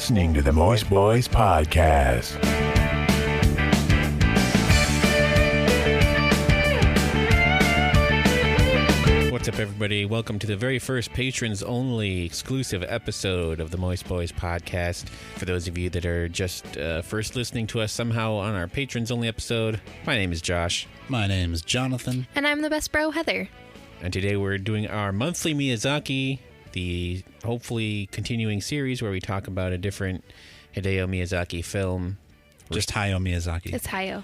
listening to the Moist Boys Podcast. What's up, everybody? Welcome to the very first patrons-only exclusive episode of the Moist Boys Podcast. For those of you that are just first listening to us somehow on our patrons-only episode, my name is Josh. My name is Jonathan. And I'm the best bro, Heather. And today we're doing our monthly Miyazaki, the hopefully continuing series where we talk about a different Hideo Miyazaki film. Just Hayao Miyazaki. It's Hayao.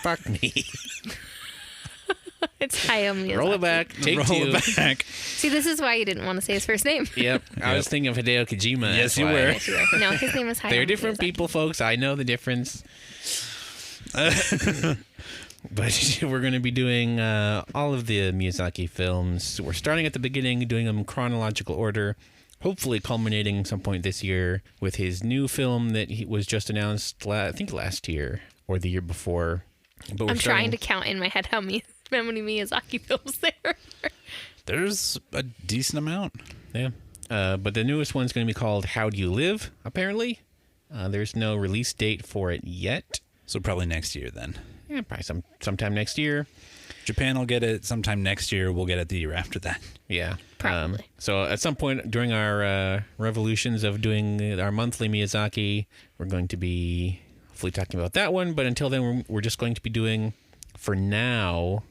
Fuck me. It's Hayao Miyazaki. Roll it back. Take two. Roll it back. See, this is why you didn't want to say his first name. Yep. I was thinking of Hideo Kojima. Yes, you were. No, his name is Hayao They're different Miyazaki. people, folks. I know the difference. But we're going to be doing all of the Miyazaki films. We're starting at the beginning, doing them in chronological order, hopefully culminating some point this year with his new film that he was just announced, I think last year or the year before. But we're I'm trying to count in my head how many Miyazaki films there are. There's a decent amount. Yeah. But the newest one's going to be called How Do You Live, apparently. There's no release date for it yet. So probably next year then. Yeah, probably sometime next year. Japan will get it sometime next year. We'll get it the year after that. Yeah. Probably. So at some point during our revolutions of doing our monthly Miyazaki, we're going to be hopefully talking about that one. But until then, we're just going to be doing, for now,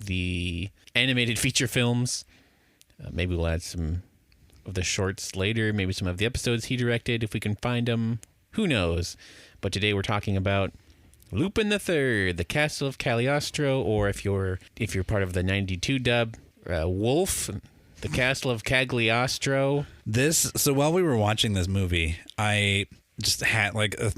the animated feature films. Maybe we'll add some of the shorts later. Maybe some of the episodes he directed, if we can find them. Who knows? But today we're talking about Lupin the Third, the Castle of Cagliostro, or if you're part of the 92 dub, Wolf, the Castle of Cagliostro. So while we were watching this movie, I just had like a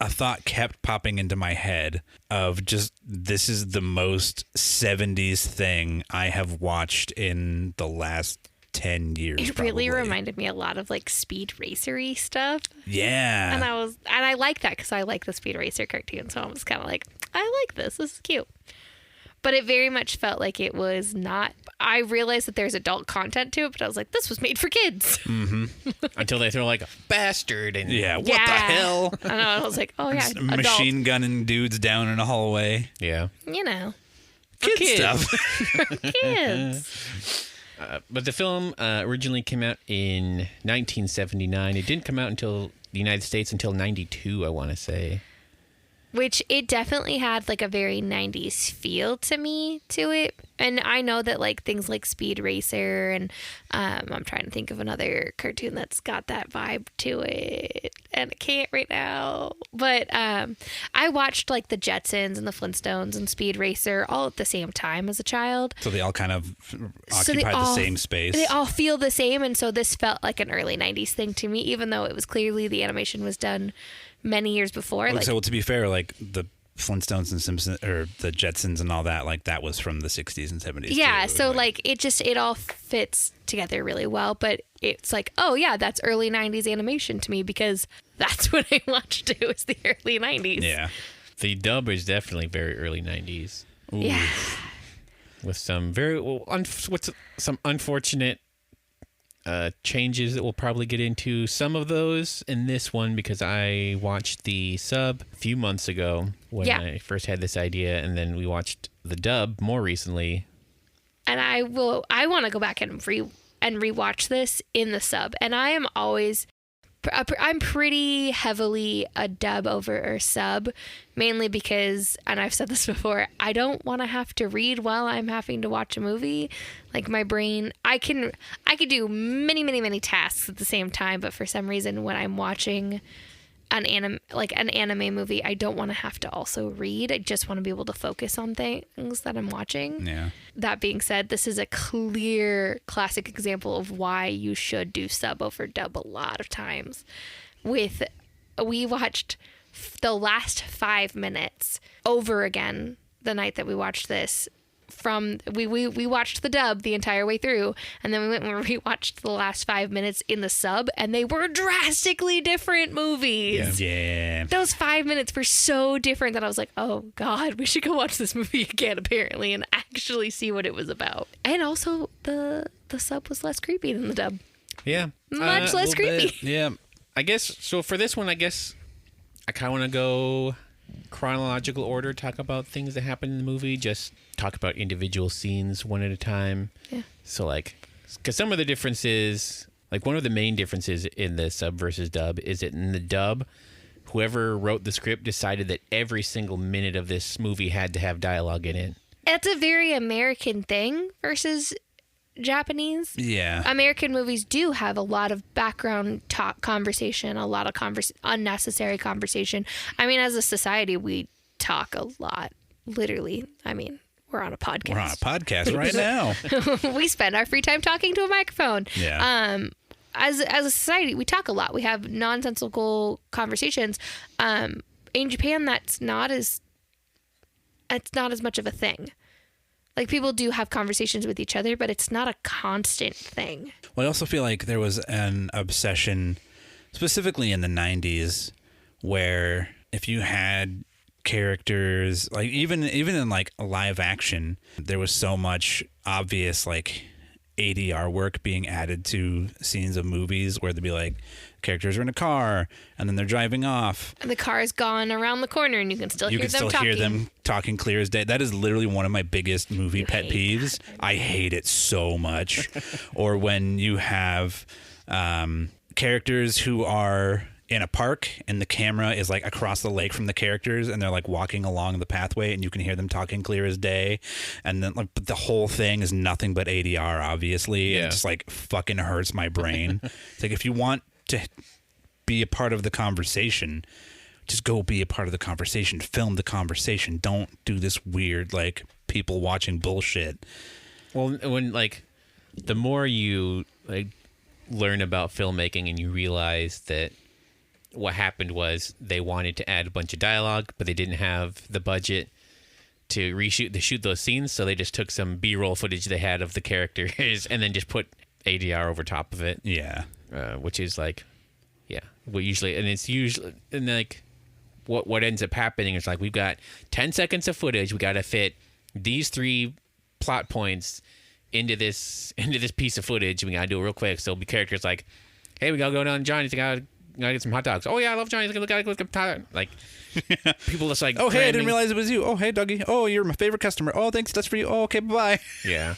thought kept popping into my head of just, this is the most 70s thing I have watched in the last 10 years. It really reminded me a lot of like Speed Racer-y stuff. Yeah. And I like that because I like the Speed Racer cartoon. So I was kind of like, I like this. This is cute. But it very much felt like it was not. I realized that there's adult content to it, but I was like, this was made for kids. Mm-hmm. Until they throw like a bastard and Yeah. What the hell? I know. I was like, oh yeah, Just machine gunning dudes down in a hallway. Yeah. You know, Kid stuff. kids. But the film originally came out in 1979. It didn't come out until the United States until 92, I want to say. Which it definitely had like a very 90s feel to it. And I know that like things like Speed Racer and I'm trying to think of another cartoon that's got that vibe to it. And I can't right now. But I watched like the Jetsons and the Flintstones and Speed Racer all at the same time as a child. So they all kind of occupy the same space. They all feel the same. And so this felt like an early 90s thing to me, even though it was clearly the animation was done many years before. So well, to be fair, like the Flintstones and Simpsons or the Jetsons and all that, like that was from the 60s and 70s. Yeah, too. so like it all fits together really well, but it's like, oh yeah, that's early 90s animation to me because that's what I watched too, is the early 90s. Yeah. The dub is definitely very early 90s. Ooh. Yeah. With some some unfortunate changes that we'll probably get into. Some of those in this one because I watched the sub a few months ago when I first had this idea, and then we watched the dub more recently. And I want to go back and rewatch this in the sub. And I'm pretty heavily a dub over a sub, mainly because, and I've said this before, I don't want to have to read while I'm having to watch a movie. Like my brain, I can do many tasks at the same time, but for some reason when I'm watching an anime movie, I don't want to have to also read. I just want to be able to focus on things that I'm watching. Yeah. That being said, this is a clear classic example of why you should do sub over dub a lot of times. We watched the last 5 minutes over again the night that we watched this. We watched the dub the entire way through, and then we went and rewatched the last 5 minutes in the sub, and they were drastically different movies. Yeah. Those 5 minutes were so different that I was like, oh God, we should go watch this movie again, apparently, and actually see what it was about. And also, the sub was less creepy than the dub. Yeah. Much less creepy. Yeah. I guess so. For this one, I guess I kind of want to go chronological order. Talk about things that happen in the movie. Just talk about individual scenes one at a time. Yeah. So like, because some of the differences, like one of the main differences in the sub versus dub is that in the dub, whoever wrote the script decided that every single minute of this movie had to have dialogue in it. That's a very American thing versus Japanese. Yeah. American movies do have a lot of background talk, conversation, a lot of unnecessary conversation. I mean, as a society, we talk a lot. Literally. I mean, we're on a podcast. We're on a podcast right now. We spend our free time talking to a microphone. Yeah. As a society, we talk a lot. We have nonsensical conversations. In Japan, it's not as much of a thing. Like, people do have conversations with each other, but it's not a constant thing. Well, I also feel like there was an obsession, specifically in the 90s, where if you had characters, like even in like live action, there was so much obvious like ADR work being added to scenes of movies where they'd be like, characters are in a car and then they're driving off. And the car's gone around the corner and you can still hear them talking clear as day. That is literally one of my biggest movie pet peeves. That. I hate it so much. Or when you have characters who are in a park and the camera is like across the lake from the characters and they're like walking along the pathway and you can hear them talking clear as day, and then like but the whole thing is nothing but ADR, obviously. Yeah. It just like fucking hurts my brain. It's like, if you want to be a part of the conversation, just go be a part of the conversation, film the conversation. Don't do this weird like people watching bullshit. Well, when like the more you like learn about filmmaking and you realize that what happened was they wanted to add a bunch of dialogue, but they didn't have the budget to shoot those scenes, so they just took some B-roll footage they had of the characters and then just put ADR over top of it. Yeah. Which is like, yeah, it's usually like what ends up happening is like, we've got 10 seconds of footage, we got to fit these 3 plot points into this piece of footage. We got to do it real quick. So the character's like, hey, we got to go down to Johnny's, gotta get some hot dogs. Oh yeah, I love Johnny's. Gotta look at like people just like, oh hey, I didn't realize it was you. Oh hey, Dougie. Oh, you're my favorite customer. Oh, thanks, that's for you. Oh, okay, bye. Yeah.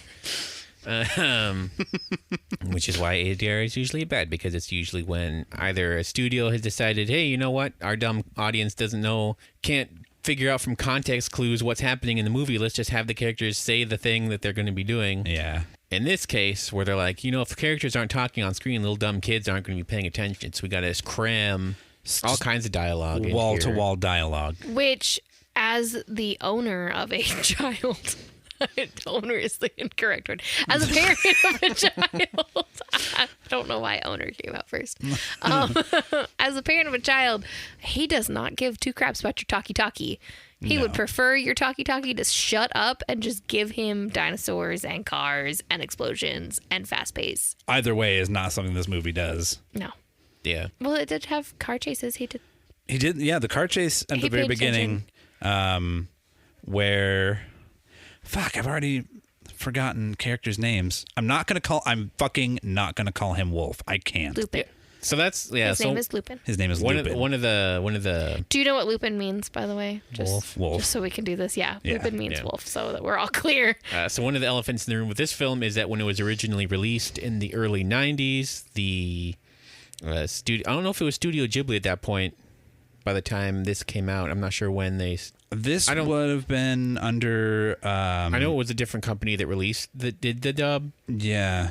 Which is why ADR is usually bad, because it's usually when either a studio has decided, hey, you know what, our dumb audience can't figure out from context clues what's happening in the movie. Let's just have the characters say the thing that they're going to be doing. Yeah. In this case, where they're like, if the characters aren't talking on screen, little dumb kids aren't going to be paying attention. So we got to cram all kinds of dialogue, wall-to-wall dialogue. Which, as the owner of a child, owner is the incorrect word. As a parent of a child, I don't know why owner came out first. As a parent of a child, he does not give 2 craps about your talkie-talkie. He would prefer your talkie-talkie to shut up and just give him dinosaurs and cars and explosions and fast pace. Either way is not something this movie does. No. Yeah. Well, it did have car chases. He did. Yeah, the car chase at the very beginning, where, fuck, I've already forgotten characters' names. I'm fucking not gonna call him Wolf. I can't. Lupin. So that's His name is Lupin. His name is Lupin. One of the. Do you know what Lupin means, by the way? Wolf. Just so we can do this. Yeah. Yeah. Lupin means wolf, so that we're all clear. So one of the elephants in the room with this film is that when it was originally released in the early 90s, the studio, I don't know if it was Studio Ghibli at that point by the time this came out. I'm not sure when they... This would have been under... I know it was a different company that did the dub. Yeah.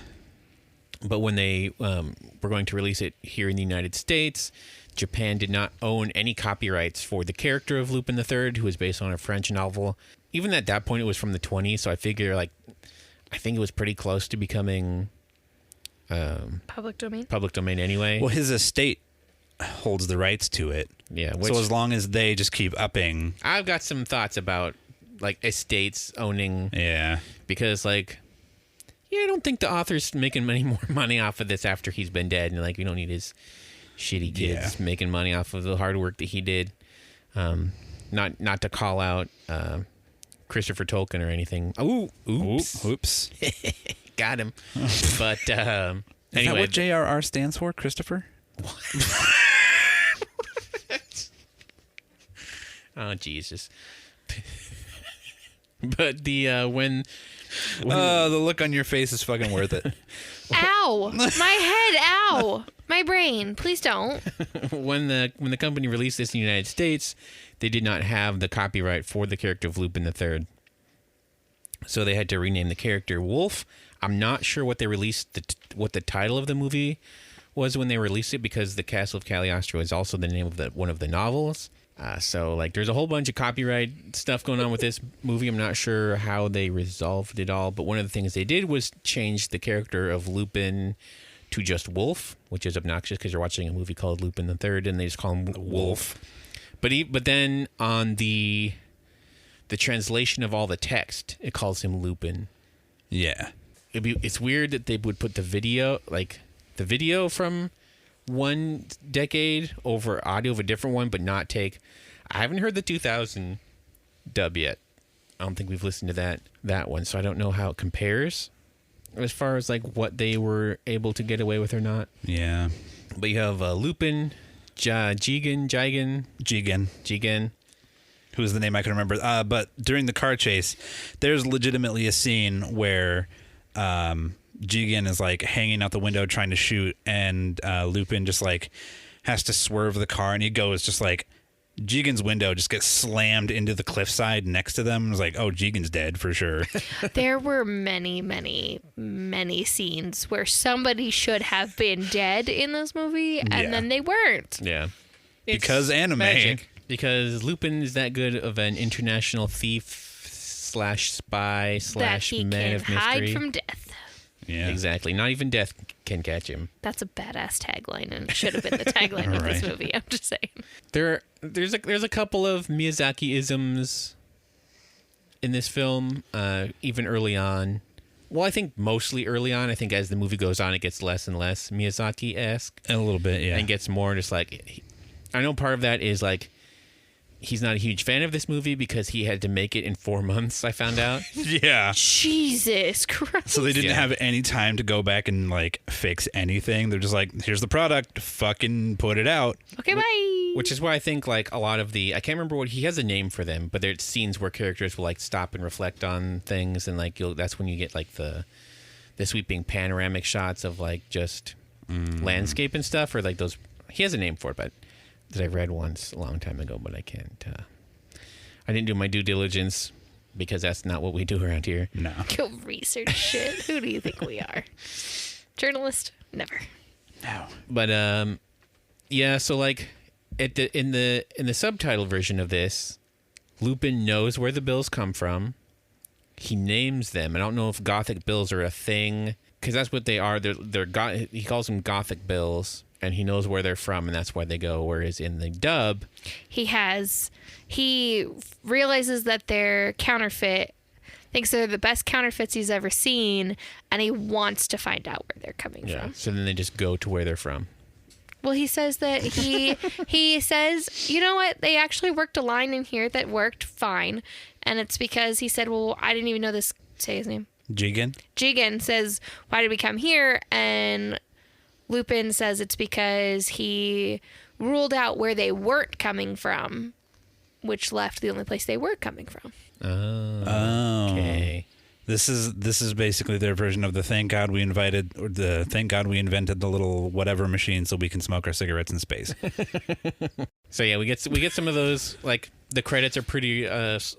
But when they were going to release it here in the United States, Japan did not own any copyrights for the character of Lupin III, who was based on a French novel. Even at that point, it was from the 20s, so I figure, I think it was pretty close to becoming... Public domain? Public domain anyway. Well, his estate holds the rights to it. Yeah. So as long as they just keep upping... I've got some thoughts about, estates owning... Yeah. Because, I don't think the author's making more money off of this after he's been dead. And, we don't need his shitty kids making money off of the hard work that he did. Not to call out Christopher Tolkien or anything. Ooh, oops. Got him. But, anyway. Is that what JRR stands for, Christopher? Oh, Jesus. But when the look on your face is fucking worth it. Ow! My head, ow! My brain, please don't. when the company released this in the United States, they did not have the copyright for the character of Lupin III. So they had to rename the character Wolf. I'm not sure what they released, what the title of the movie was when they released it, because The Castle of Cagliostro is also the name of one of the novels. So like there's a whole bunch of copyright stuff going on with this movie. I'm not sure how they resolved it all, but one of the things they did was change the character of Lupin to just Wolf, which is obnoxious because you're watching a movie called Lupin the Third and they just call him Wolf. But then on the translation of all the text, it calls him Lupin. Yeah. It's weird that they would put the video from one decade over audio of a different one, but not take. I haven't heard the 2000 dub yet. I don't think we've listened to that one, so I don't know how it compares as far as like what they were able to get away with or not. Yeah. But you have Lupin, Jigen, who is the name I can remember. But during the car chase, there's legitimately a scene where Jigen is like hanging out the window trying to shoot, and Lupin just like has to swerve the car, and he goes just like Jigen's window just gets slammed into the cliffside next to them. It's like, oh, Jigen's dead for sure. There were many, many, many scenes where somebody should have been dead in this movie, and then they weren't. Yeah. Because anime. Magic. Because Lupin is that good of an international thief / spy / That he man can of mystery. hide from death. Yeah. Exactly. Not even death can catch him. That's a badass tagline, and it should have been the tagline of this Right. movie. I'm just saying. There's a couple of Miyazaki isms in this film, even early on. Well, I think mostly early on. I think as the movie goes on, it gets less and less Miyazaki-esque. A little bit, yeah. And gets more just like... I know part of that is like he's not a huge fan of this movie because he had to make it in 4 months, I found out. Yeah. Jesus Christ. So they didn't have any time to go back and like fix anything. They're just like, here's the product, fucking put it out. Okay, bye. Which is why I think like a lot of I can't remember what he has a name for them, but there's scenes where characters will like stop and reflect on things, and like that's when you get like the sweeping panoramic shots of like just landscape and stuff, or like those. He has a name for it, but that I read once a long time ago, but I can't. I didn't do my due diligence because that's not what we do around here. No. Go research shit. Who do you think we are? Journalist? Never. No. But yeah. So like in the subtitle version of this, Lupin knows where the bills come from. He names them. I don't know if Gothic bills are a thing because that's what they are. He calls them Gothic bills. And he knows where they're from, and that's why they go. Whereas in the dub, he realizes that they're counterfeit, thinks they're the best counterfeits he's ever seen, and he wants to find out where they're coming from. So then they just go to where they're from. Well, he says that he says, you know what? They actually worked a line in here that worked fine, and it's because he said, well, I didn't even know this. Say his name. Jigen says, why did we come here? And Lupin says it's because he ruled out where they weren't coming from, which left the only place they were coming from. Oh. Okay. This is basically their version of the thank God we invented the little whatever machine so we can smoke our cigarettes in space. So yeah, we get some of those, like the credits are pretty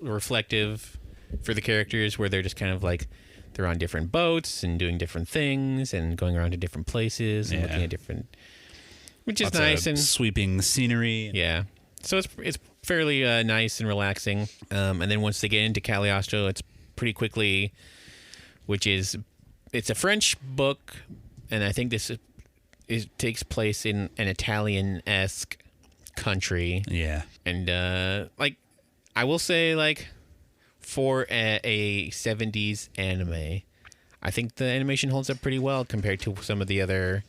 reflective for the characters, where they're just kind of like they're on different boats and doing different things and going around to different places and looking at different, which is Lots nice of and sweeping scenery. Yeah, so it's fairly nice and relaxing. And then once they get into Cagliostro, it's pretty quickly, it's a French book, and I think it takes place in an Italian-esque country. Yeah, and like I will say, like for a 70s anime, I think the animation holds up pretty well compared to some of the other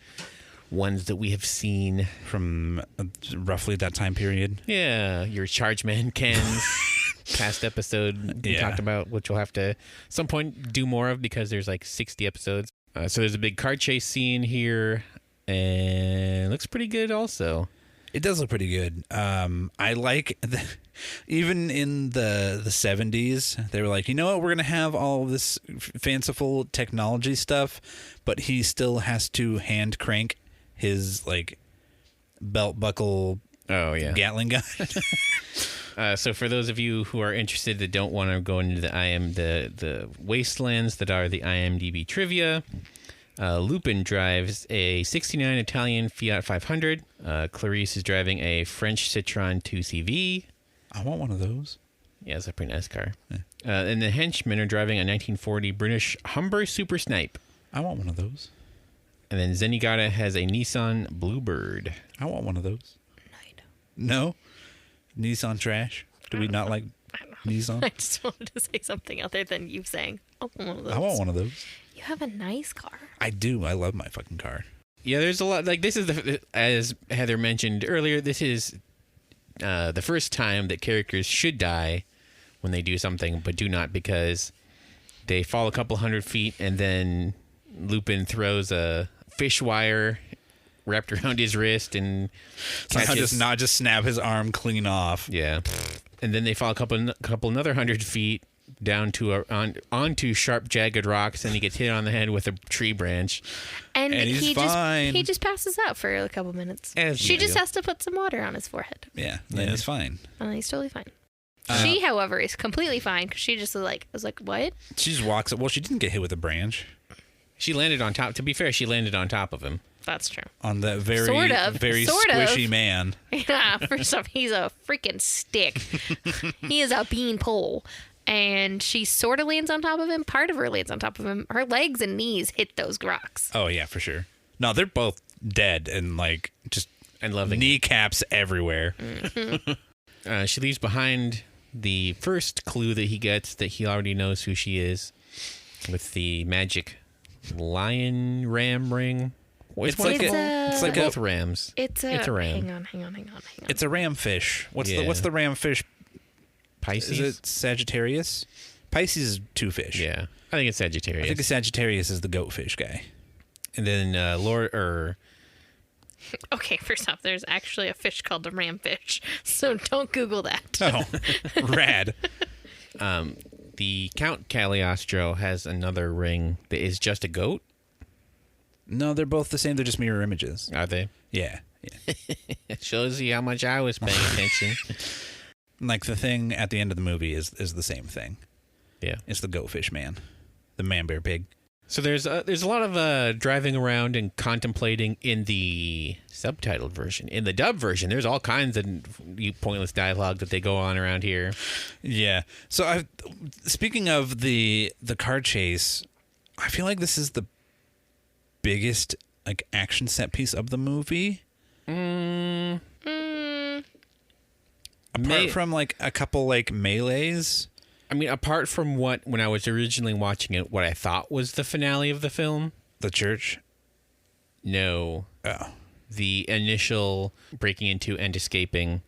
ones that we have seen from roughly that time period. Yeah, your Chargeman Ken's past episode we talked about, which we'll have to at some point do more of because there's like 60 episodes. So there's a big car chase scene here, and it looks pretty good also. It does look pretty good. I like even in the 70s, they were like, you know what, we're gonna have all this fanciful technology stuff, but he still has to hand crank his like belt buckle. Oh yeah, Gatling gun. So for those of you who are interested that don't want to go into the wastelands that are the IMDb trivia, Lupin drives a 69 Italian Fiat 500. Clarice is driving a French Citroën 2CV. I want one of those. Yeah, it's a pretty nice car. Yeah. And the henchmen are driving a 1940 British Humber Super Snipe. I want one of those. And then Zenigata has a Nissan Bluebird. I want one of those. No? Nissan trash? Do we not like Nissan? I just wanted to say something other than you saying, I want one of those. I want one of those. You have a nice car. I do. I love my fucking car. Yeah, there's a lot. Like, this is, as Heather mentioned earlier, this is the first time that characters should die when they do something, but do not, because they fall a couple 100 feet and then Lupin throws a fish wire wrapped around his wrist and Somehow just snap his arm clean off. Yeah, and then they fall a couple another 100 feet down to onto sharp, jagged rocks, and he gets hit on the head with a tree branch. And he's fine. He just passes out for a couple minutes. As She just usual. has to put some water on his forehead. Yeah, then he's fine. And he's totally fine. She, however, is completely fine because she just was like, what? She just walks up. Well, she didn't get hit with a branch. She landed on top. To be fair, she landed on top of him. That's true. On that very, Sort of. very Sort of. squishy man. Yeah, first off, he's a freaking stick. He is a beanpole. And she sort of lands on top of him. Part of her lands on top of him. Her legs and knees hit those rocks. Oh, yeah, for sure. No, they're both dead and, like, just And loving kneecaps everywhere. She leaves behind the first clue that he gets that he already knows who she is with the magic lion ram ring. It's like both rams. It's a ram. Hang on. It's a ramfish. What's Yeah. the ramfish? Pisces. Is it Sagittarius? Pisces is two fish. Yeah, I think it's Sagittarius. I think the Sagittarius is the goatfish guy. And then Okay, first off, there's actually a fish called the ramfish, so don't Google that. Oh, rad. the Count Cagliostro has another ring that is just a goat. No, they're both the same. They're just mirror images. Are they? Yeah. It shows you how much I was paying attention. Like the thing at the end of the movie is the same thing. Yeah. It's the goatfish man, the man bear pig. So there's a lot of driving around and contemplating in the subtitled version. In the dub version, there's all kinds of pointless dialogue that they go on around here. Yeah. So speaking of the car chase, I feel like this is the biggest like action set piece of the movie. Apart from like a couple like melees. I mean, apart from when I was originally watching it, what I thought was the finale of the film. The church? No. Oh. The initial breaking into and escaping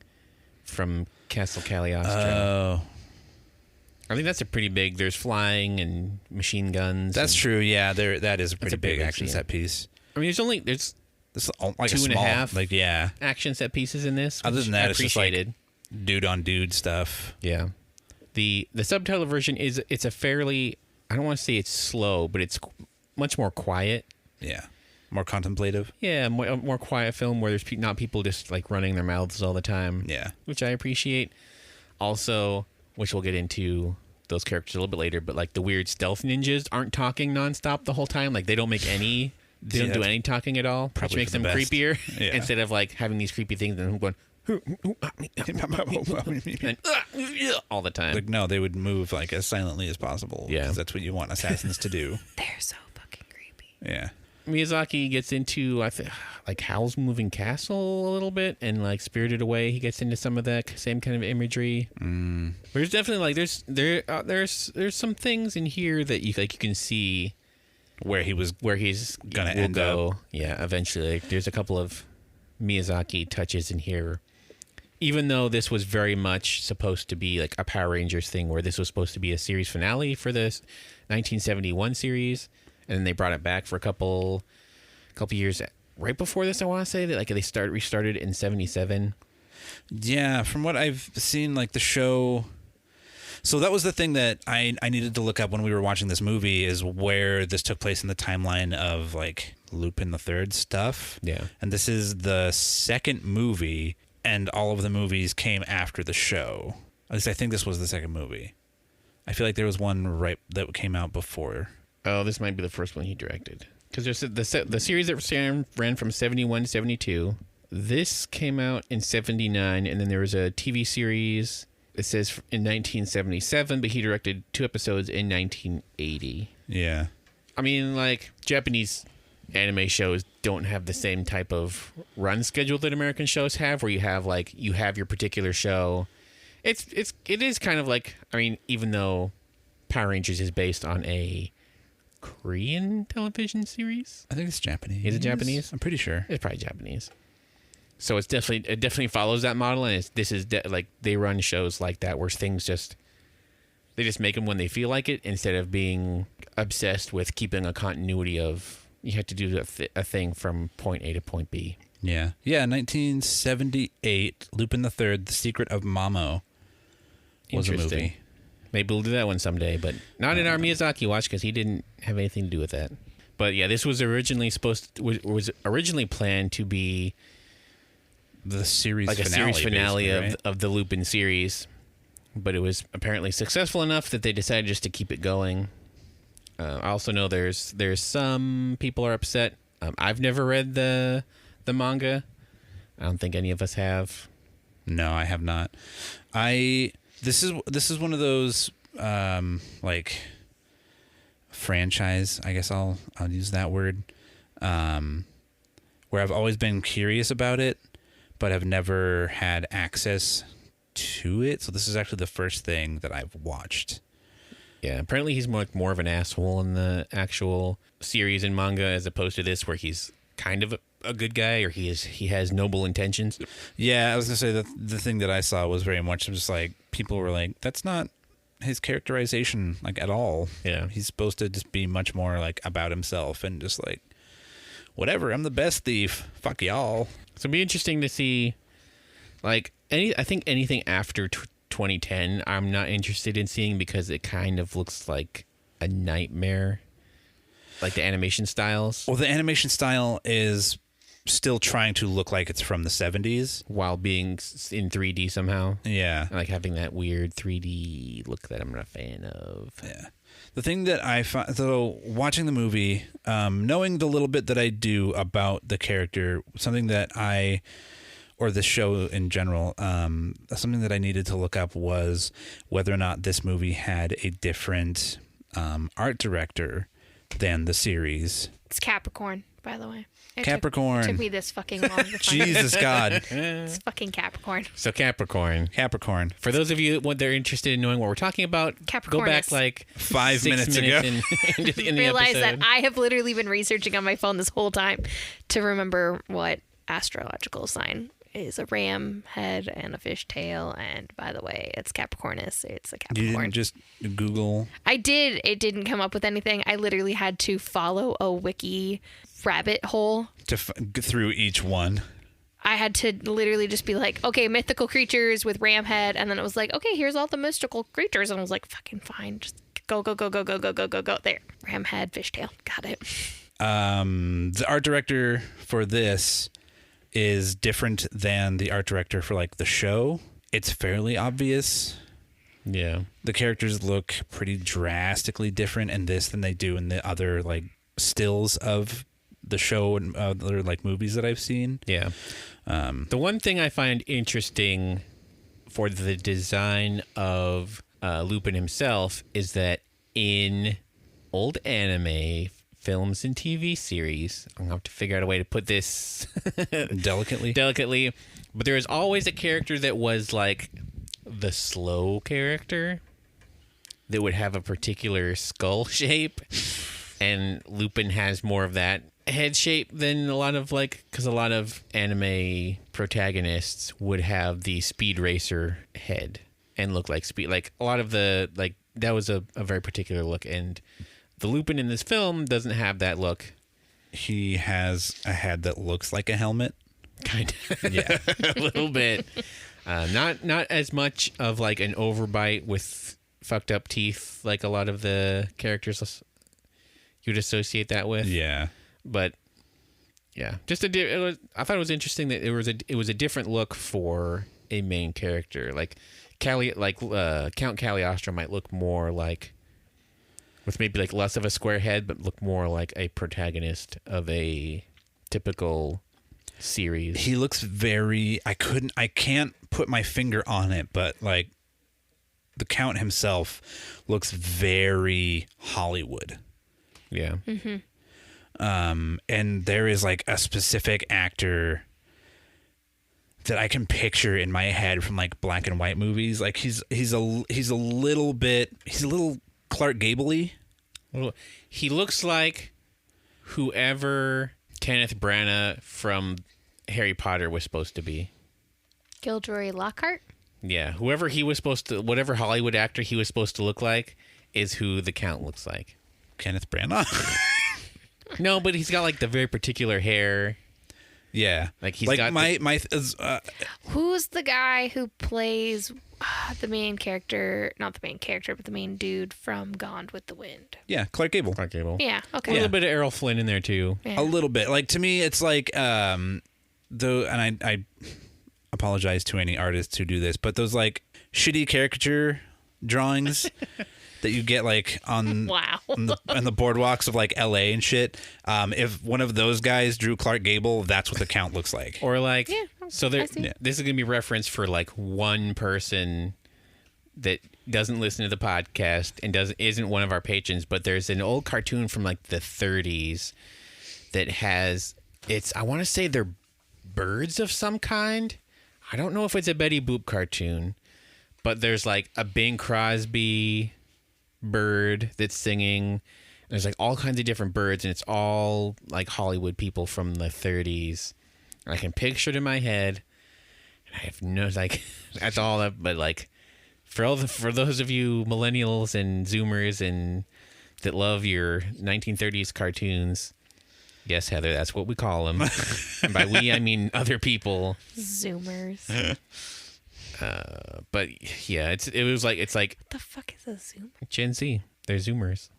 from Castle Cagliostro. Oh. I think that's a pretty big. There's flying and machine guns. That's true. Yeah, that is a pretty a big big action scene. set piece. I mean, there's This is like two a and a small, half. like yeah. action set pieces in this. Other which than that, I it's just like appreciated. dude on dude stuff. Yeah. The subtitle version it's a fairly, I don't want to say it's slow, but it's much more quiet. Yeah, more contemplative. Yeah, a more quiet film where there's not people just like running their mouths all the time. Yeah, which I appreciate. Also, which we'll get into those characters a little bit later, but like the weird stealth ninjas aren't talking nonstop the whole time. Like they don't make any, they don't do any talking at all, which probably makes for the them best. creepier. Yeah. Instead of like having these creepy things and going and, all the time. like no, they would move like as silently as possible. Yeah. because that's what you want assassins to do. They're so fucking creepy. Yeah. Miyazaki gets into like Howl's Moving Castle a little bit, and like Spirited Away. He gets into some of that same kind of imagery. There's definitely like there's some things in here that you can see Where he's gonna will end go. up. Yeah, eventually. Like, there's a couple of Miyazaki touches in here. Even though this was very much supposed to be like a Power Rangers thing, where this was supposed to be a series finale for this 1971 series, and then they brought it back for a couple years right before this. I want to say that like they restarted in 77. Yeah, from what I've seen, like the show. So that was the thing that I needed to look up when we were watching this movie, is where this took place in the timeline of like Lupin the Third stuff. Yeah. And this is the second movie, and all of the movies came after the show. At least I think this was the second movie. I feel like there was one right that came out before. Oh, this might be the first one he directed. Because there's the series that ran from 71 to 72. This came out in 79, and then there was a TV series. It says in 1977, but he directed 2 episodes in 1980. Yeah. I mean, like, Japanese anime shows don't have the same type of run schedule that American shows have, where you have your particular show. It is kind of like, I mean, even though Power Rangers is based on a Korean television series. I think it's Japanese. Is it Japanese? I'm pretty sure. It's probably Japanese. So it definitely follows that model, and like they run shows like that where things they just make them when they feel like it, instead of being obsessed with keeping a continuity of you have to do a thing from point A to point B. Yeah. Yeah, 1978, Lupin the Third, The Secret of Mamo was a movie. Maybe we'll do that one someday, but not in our Miyazaki watch because he didn't have anything to do with that. But yeah, this was originally planned to be the series like finale, a series finale right? of the Lupin series, but it was apparently successful enough that they decided just to keep it going. I also know there's some people are upset. I've never read the manga. I don't think any of us have. No, I have not. This is one of those like franchise, I guess I'll use that word, where I've always been curious about it, but I've never had access to it. So this is actually the first thing that I've watched. Yeah, apparently he's more of an asshole in the actual series and manga, as opposed to this, where he's kind of a good guy, or he has noble intentions. Yeah, I was gonna say that the thing that I saw was very much just like people were like, that's not his characterization like at all. Yeah, he's supposed to just be much more like about himself and just like, whatever, I'm the best thief. Fuck y'all. So it'd be interesting to see, like, I think anything after 2010, I'm not interested in seeing, because it kind of looks like a nightmare, like the animation styles. Well, the animation style is still trying to look like it's from the 70s while being in 3D somehow. Yeah. Like having that weird 3D look that I'm not a fan of. Yeah. The thing that I find, though, watching the movie, knowing the little bit that I do about the character, something that or the show in general, something that I needed to look up was whether or not this movie had a different art director than the series. It's Capricorn, by the way. Capricorn. It took me this fucking long to find Jesus God. It's fucking Capricorn. So Capricorn. For those of you that are interested in knowing what we're talking about, go back like 5 minutes ago. in the Realize episode. that I have literally been researching on my phone this whole time to remember what astrological sign is a ram head and a fish tail, and by the way, it's Capricornus. It's a Capricorn. You didn't just Google? I did. It didn't come up with anything. I literally had to follow a wiki rabbit hole through each one. I had to literally just be like, okay, mythical creatures with ram head, and then it was like, okay, here's all the mystical creatures, and I was like, fucking fine, just go. There, ram head, fishtail, got it. The art director for this is different than the art director for like the show. It's fairly obvious. Yeah, the characters look pretty drastically different in this than they do in the other like stills of the show and other like movies that I've seen. Yeah. The one thing I find interesting for the design of Lupin himself is that in old anime films and TV series, I'm gonna have to figure out a way to put this delicately, but there is always a character that was like the slow character that would have a particular skull shape, and Lupin has more of that head shape than a lot of because a lot of anime protagonists would have the speed racer head and look like speed, like a lot of the that was a very particular look, and the Lupin in this film doesn't have that look. he has a head that looks like a helmet. Kind of. Yeah. A little bit. Not as much of like an overbite with fucked up teeth like a lot of the characters you'd associate that with. Yeah. But yeah, just I thought it was interesting that it was a different look for a main character. Like Count Cagliostro might look more like, with maybe like less of a square head, but look more like a protagonist of a typical series. He looks very, I can't put my finger on it, but like the Count himself looks very Hollywood. Yeah. And there is like a specific actor that I can picture in my head from like black and white movies. Like he's a little Clark Gable-y. Well, he looks like whoever Kenneth Branagh from Harry Potter was supposed to be. Gilderoy Lockhart? Yeah, whoever he was supposed to, whatever Hollywood actor he was supposed to look like is who the Count looks like. Kenneth Branagh? No, but he's got like the very particular hair. Yeah. Like he's like got Who's the guy who plays the main character, not the main character, but the main dude from Gone with the Wind? yeah, Clark Gable. Clark Gable. Yeah, okay. A little bit of Errol Flynn in there too. Yeah. A little bit. Like to me, it's like and I apologize to any artists who do this, but those like shitty caricature drawings that you get like on Wow. on the boardwalks of like LA and shit. If one of those guys drew Clark Gable, that's what the Count looks like. Or like, Yeah, so I see. this is going to be reference for like one person that doesn't listen to the podcast and isn't one of our patrons, but there's an old cartoon from like the 30s that has, I want to say they're birds of some kind. I don't know if it's a Betty Boop cartoon, but there's like a Bing Crosby bird that's singing. There's like all kinds of different birds, and it's all like Hollywood people from the 30s. And I can picture it in my head, and I have no like that's all that. But like for those of you millennials and Zoomers and that love your 1930s cartoons, yes, Heather, that's what we call them. And by we, I mean other people. Zoomers. But yeah, it's like What the fuck is a Zoomer? Gen Z. They're Zoomers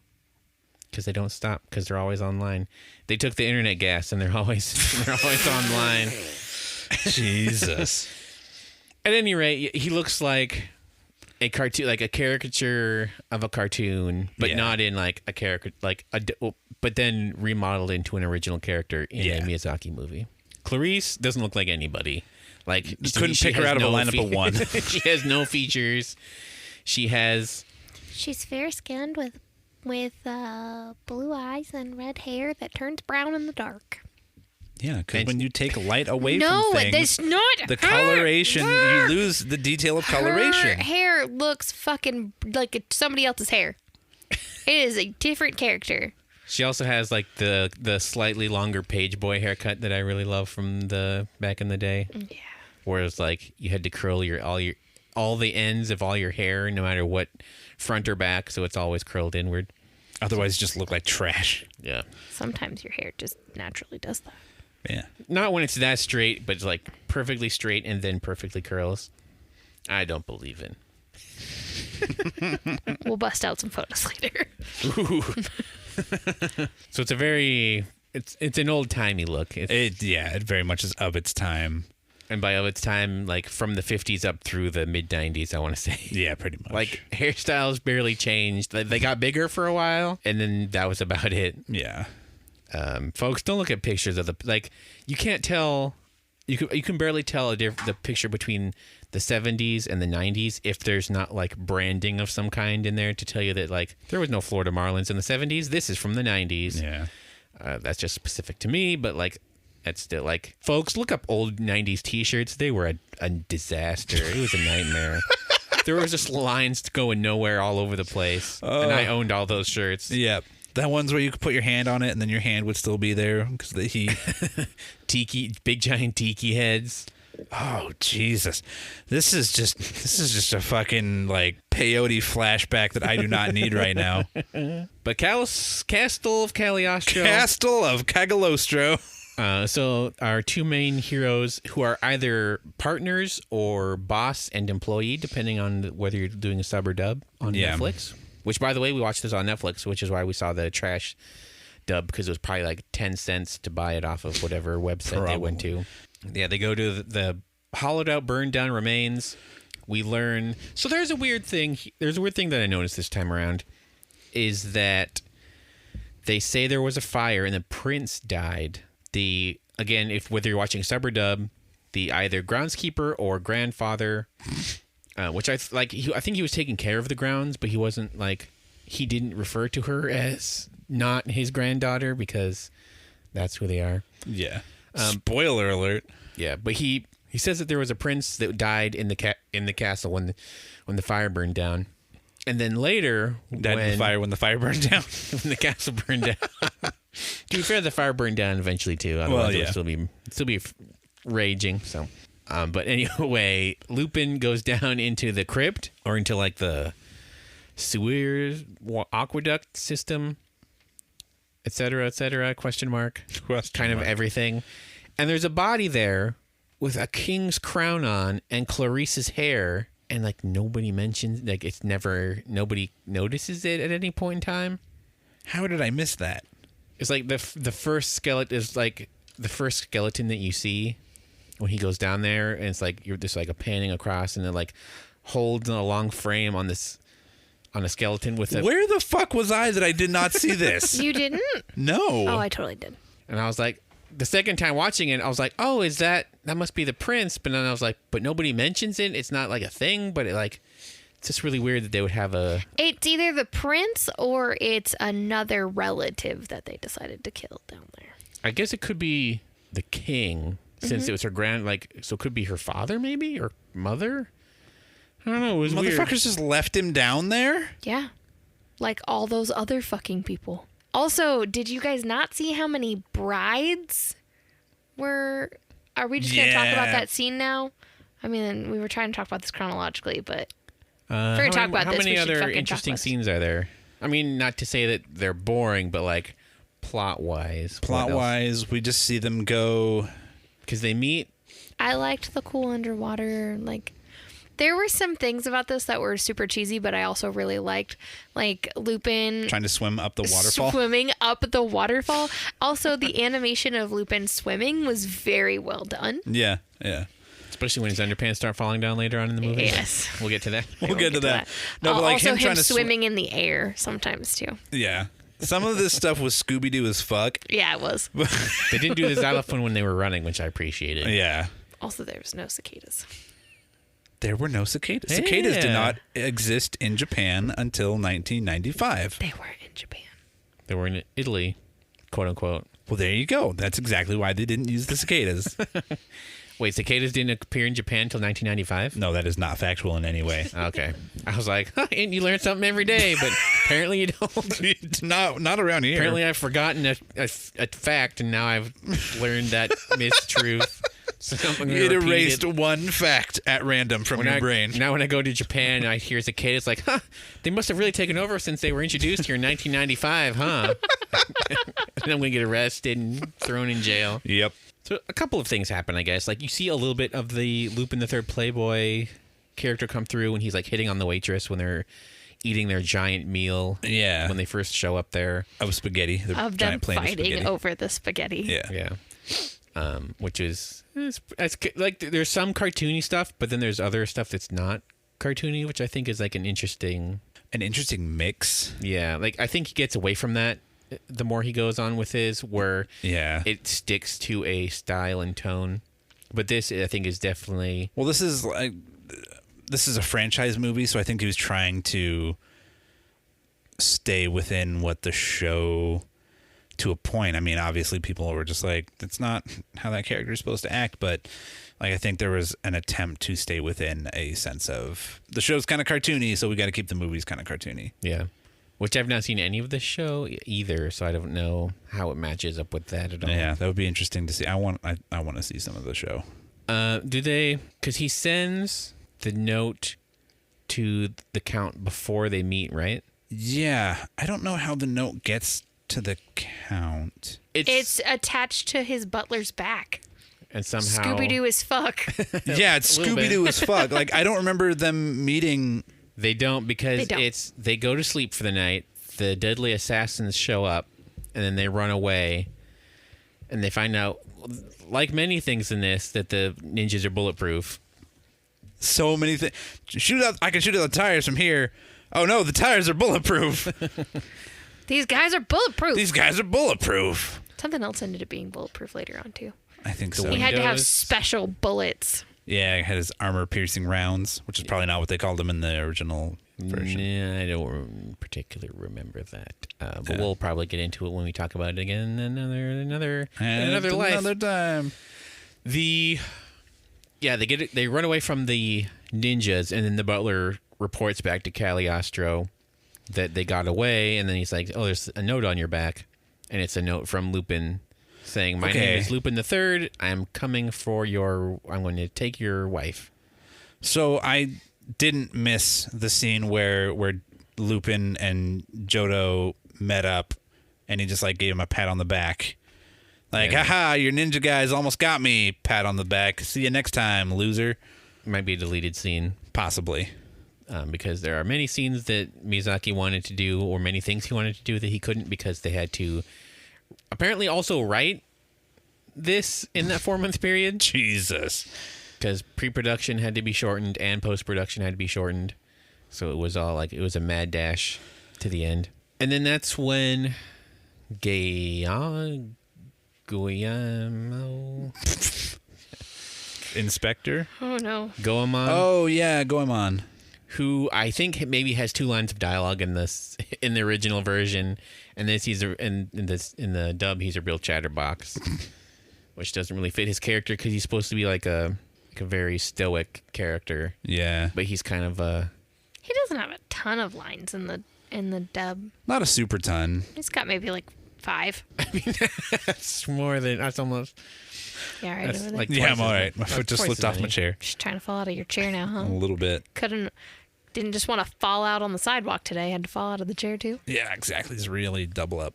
because they don't stop because they're always online. They took the internet gas and they're always online. Jesus. At any rate, he looks like a cartoon, like a caricature of a cartoon, but Yeah. not in like a character, but then remodeled into an original character in a Miyazaki movie. Clarice doesn't look like anybody. Like Couldn't pick her out of a lineup of one. She has no features. She's fair skinned with blue eyes and red hair that turns brown in the dark. Yeah, because when you take light away No, from things, that's not the her. coloration, you lose the detail of coloration. Her hair looks fucking like somebody else's hair. It is a different character. She also has like the slightly longer page boy haircut that I really love from the back in the day. Yeah. Whereas like you had to curl all the ends of all your hair, no matter what front or back, so it's always curled inward. Otherwise, it just look like trash. Yeah. Sometimes your hair just naturally does that. Yeah. Not when it's that straight, but it's like perfectly straight and then perfectly curls. I don't believe in. We'll bust out some photos later. Ooh. So it's an old timey look. It very much is of its time. And by of its time, like from the 50s up through the mid 90s, I want to say. Yeah, pretty much. Like hairstyles barely changed. They got bigger for a while, and then that was about it. Yeah. Folks, don't look at pictures of you can't tell. You can barely tell the picture between the 70s and the 90s if there's not like branding of some kind in there to tell you that like there was no Florida Marlins in the 70s. This is from the 90s. Yeah. That's just specific to me, but like that's still like, folks, look up old 90s T-shirts. They were a disaster. It was a nightmare. There was just lines going nowhere all over the place, and I owned all those shirts. Yeah. That one's where you could put your hand on it and then your hand would still be there because of the heat. Big giant tiki heads. Oh Jesus, this is just a fucking like peyote flashback that I do not need right now. But Castle of Cagliostro. Castle of Cagliostro. So our two main heroes, who are either partners or boss and employee, depending on whether you're doing a sub or dub on Netflix. Which, by the way, we watched this on Netflix, which is why we saw the trash dub, because it was probably like 10 cents to buy it off of whatever website they went to. Yeah, they go to the hollowed out, burned down remains. We learn. So there's a weird thing. There's a weird thing that I noticed this time around, is that they say there was a fire and the prince died. Again, whether you're watching sub or dub, the either groundskeeper or grandfather, which I think he was taking care of the grounds, but he wasn't he didn't refer to her as not his granddaughter, because that's who they are. Yeah. Spoiler alert. Yeah, but he says that there was a prince that died in the castle when the fire burned down, and then later Died in the fire when the fire burned down. when the castle burned down. To be fair, the fire burned down eventually too. Otherwise, it would still be raging. So, but anyway, Lupin goes down into the crypt, or into like the sewer aqueduct system, etc., etc. Question mark. Kind of everything. And there's a body there with a king's crown on and Clarice's hair, and nobody mentions, nobody notices it at any point in time. How did I miss that? It's like the first skeleton is like the first skeleton that you see when he goes down there, and it's like you're just like a panning across, and it holds in a long frame on a skeleton with a. Where the fuck was I that I did not see this? You didn't? No. Oh, I totally did. And I was like, the second time watching it, I was like, oh, that must be the prince. But then I was like, but nobody mentions it. It's not like a thing, but it's just really weird that they would have a. It's either the prince or it's another relative that they decided to kill down there. I guess it could be the king, since it was her so it could be her father maybe, or mother. I don't know. It was weird. Motherfuckers just left him down there? Yeah. Like all those other fucking people. Also, did you guys not see how many brides were? Are we just going to talk about that scene now? I mean, we were trying to talk about this chronologically, but if we're going to talk about this, we should how many other fucking interesting talk about scenes are there? I mean, not to say that they're boring, but plot-wise. Plot-wise, we just see them go. Because they meet. I liked the cool underwater, there were some things about this that were super cheesy, but I also really liked, Lupin Trying to swim up the waterfall. Swimming up the waterfall. Also, the animation of Lupin swimming was very well done. Yeah, yeah. Especially when his underpants start falling down later on in the movie. Yes. We'll get to that. We'll get to that. No, but also, him trying to swimming in the air sometimes, too. Yeah. Some of this stuff was Scooby-Doo as fuck. Yeah, it was. They didn't do the xylophone when they were running, which I appreciated. Yeah. Also, there was no cicadas. There were no cicadas. Yeah. Cicadas did not exist in Japan until 1995. They were in Japan. They were in Italy, quote unquote. Well, there you go. That's exactly why they didn't use the cicadas. Wait, cicadas didn't appear in Japan until 1995? No, that is not factual in any way. Okay. I was like, and you learn something every day, but apparently you don't. not around here. Apparently I've forgotten a fact, and now I've learned that mistruth. So it erased one fact at random from your brain. Now when I go to Japan and I hear cicadas, they must have really taken over since they were introduced here in 1995, huh? And I'm going to get arrested and thrown in jail. Yep. So a couple of things happen, I guess. You see a little bit of the Lupin the Third Playboy character come through when he's hitting on the waitress when they're eating their giant meal. Yeah. When they first show up there. Of spaghetti. Of them fighting over the spaghetti. Yeah. Yeah. Which is there's some cartoony stuff, but then there's other stuff that's not cartoony, which I think is an interesting mix. Yeah, I think he gets away from that the more he goes on with his, where it sticks to a style and tone. But this, I think, is definitely this is a franchise movie, so I think he was trying to stay within what the show. To a point. I mean, obviously people were just that's not how that character is supposed to act, but I think there was an attempt to stay within a sense of the show's kind of cartoony, so we got to keep the movies kind of cartoony. Yeah. Which I've not seen any of the show either, so I don't know how it matches up with that at all. Yeah, that would be interesting to see. I want to see some of the show. Do they? Because he sends the note to the Count before they meet, right? Yeah, I don't know how the note gets to the Count. It's attached to his butler's back. And somehow Scooby-Doo as fuck. Yeah, it's A little bit. Scooby-Doo as fuck. Like, I don't remember them meeting. They don't, because They don't. they go to sleep for the night. The deadly assassins show up, and then they run away, and they find out, like many things in this, that the ninjas are bulletproof. So many things. I can shoot out the tires from here. Oh no, the tires are bulletproof. These guys are bulletproof. These guys are bulletproof. Something else ended up being bulletproof later on, too. I think The so. He had to have Windows. special bullets. Yeah, he had his armor-piercing rounds, which is probably not what they called them in the original version. Yeah, I don't particularly remember that, but we'll probably get into it when we talk about it again another life. Another time. They run away from the ninjas, and then the butler reports back to Cagliostro that they got away, and then he's like, "Oh, there's a note on your back," and it's a note from Lupin saying, "My name is Lupin the Third. I'm coming for I'm going to take your wife." So I didn't miss the scene where Lupin and Jodo met up, and he just like gave him a pat on the back. Like, haha, your ninja guys almost got me. Pat on the back. See you next time, loser. Might be a deleted scene. Possibly. Because there are many scenes that Miyazaki wanted to do, or many things he wanted to do that he couldn't because they had to apparently also write this in that 4-month period. Jesus. Because pre-production had to be shortened and post-production had to be shortened. So it was all like, it was a mad dash to the end. And then that's when Guillermo Inspector? Oh, no. Goemon, Oh, yeah, Goemon. who I think maybe has 2 lines of dialogue in the original version, and this in the dub he's a real chatterbox, which doesn't really fit his character because he's supposed to be like a very stoic character, Yeah. but he's kind of He doesn't have a ton of lines in the dub. Not a super ton. He's got maybe like 5. that's more than that's almost Yeah, right that's over there. like Yeah, twice I'm all as- right. My that's foot just twice slipped as off my many. chair. Just trying to fall out of your chair now, huh? A little bit. Didn't just want to fall out on the sidewalk today. Had to fall out of the chair too. Yeah, exactly. It's really double up.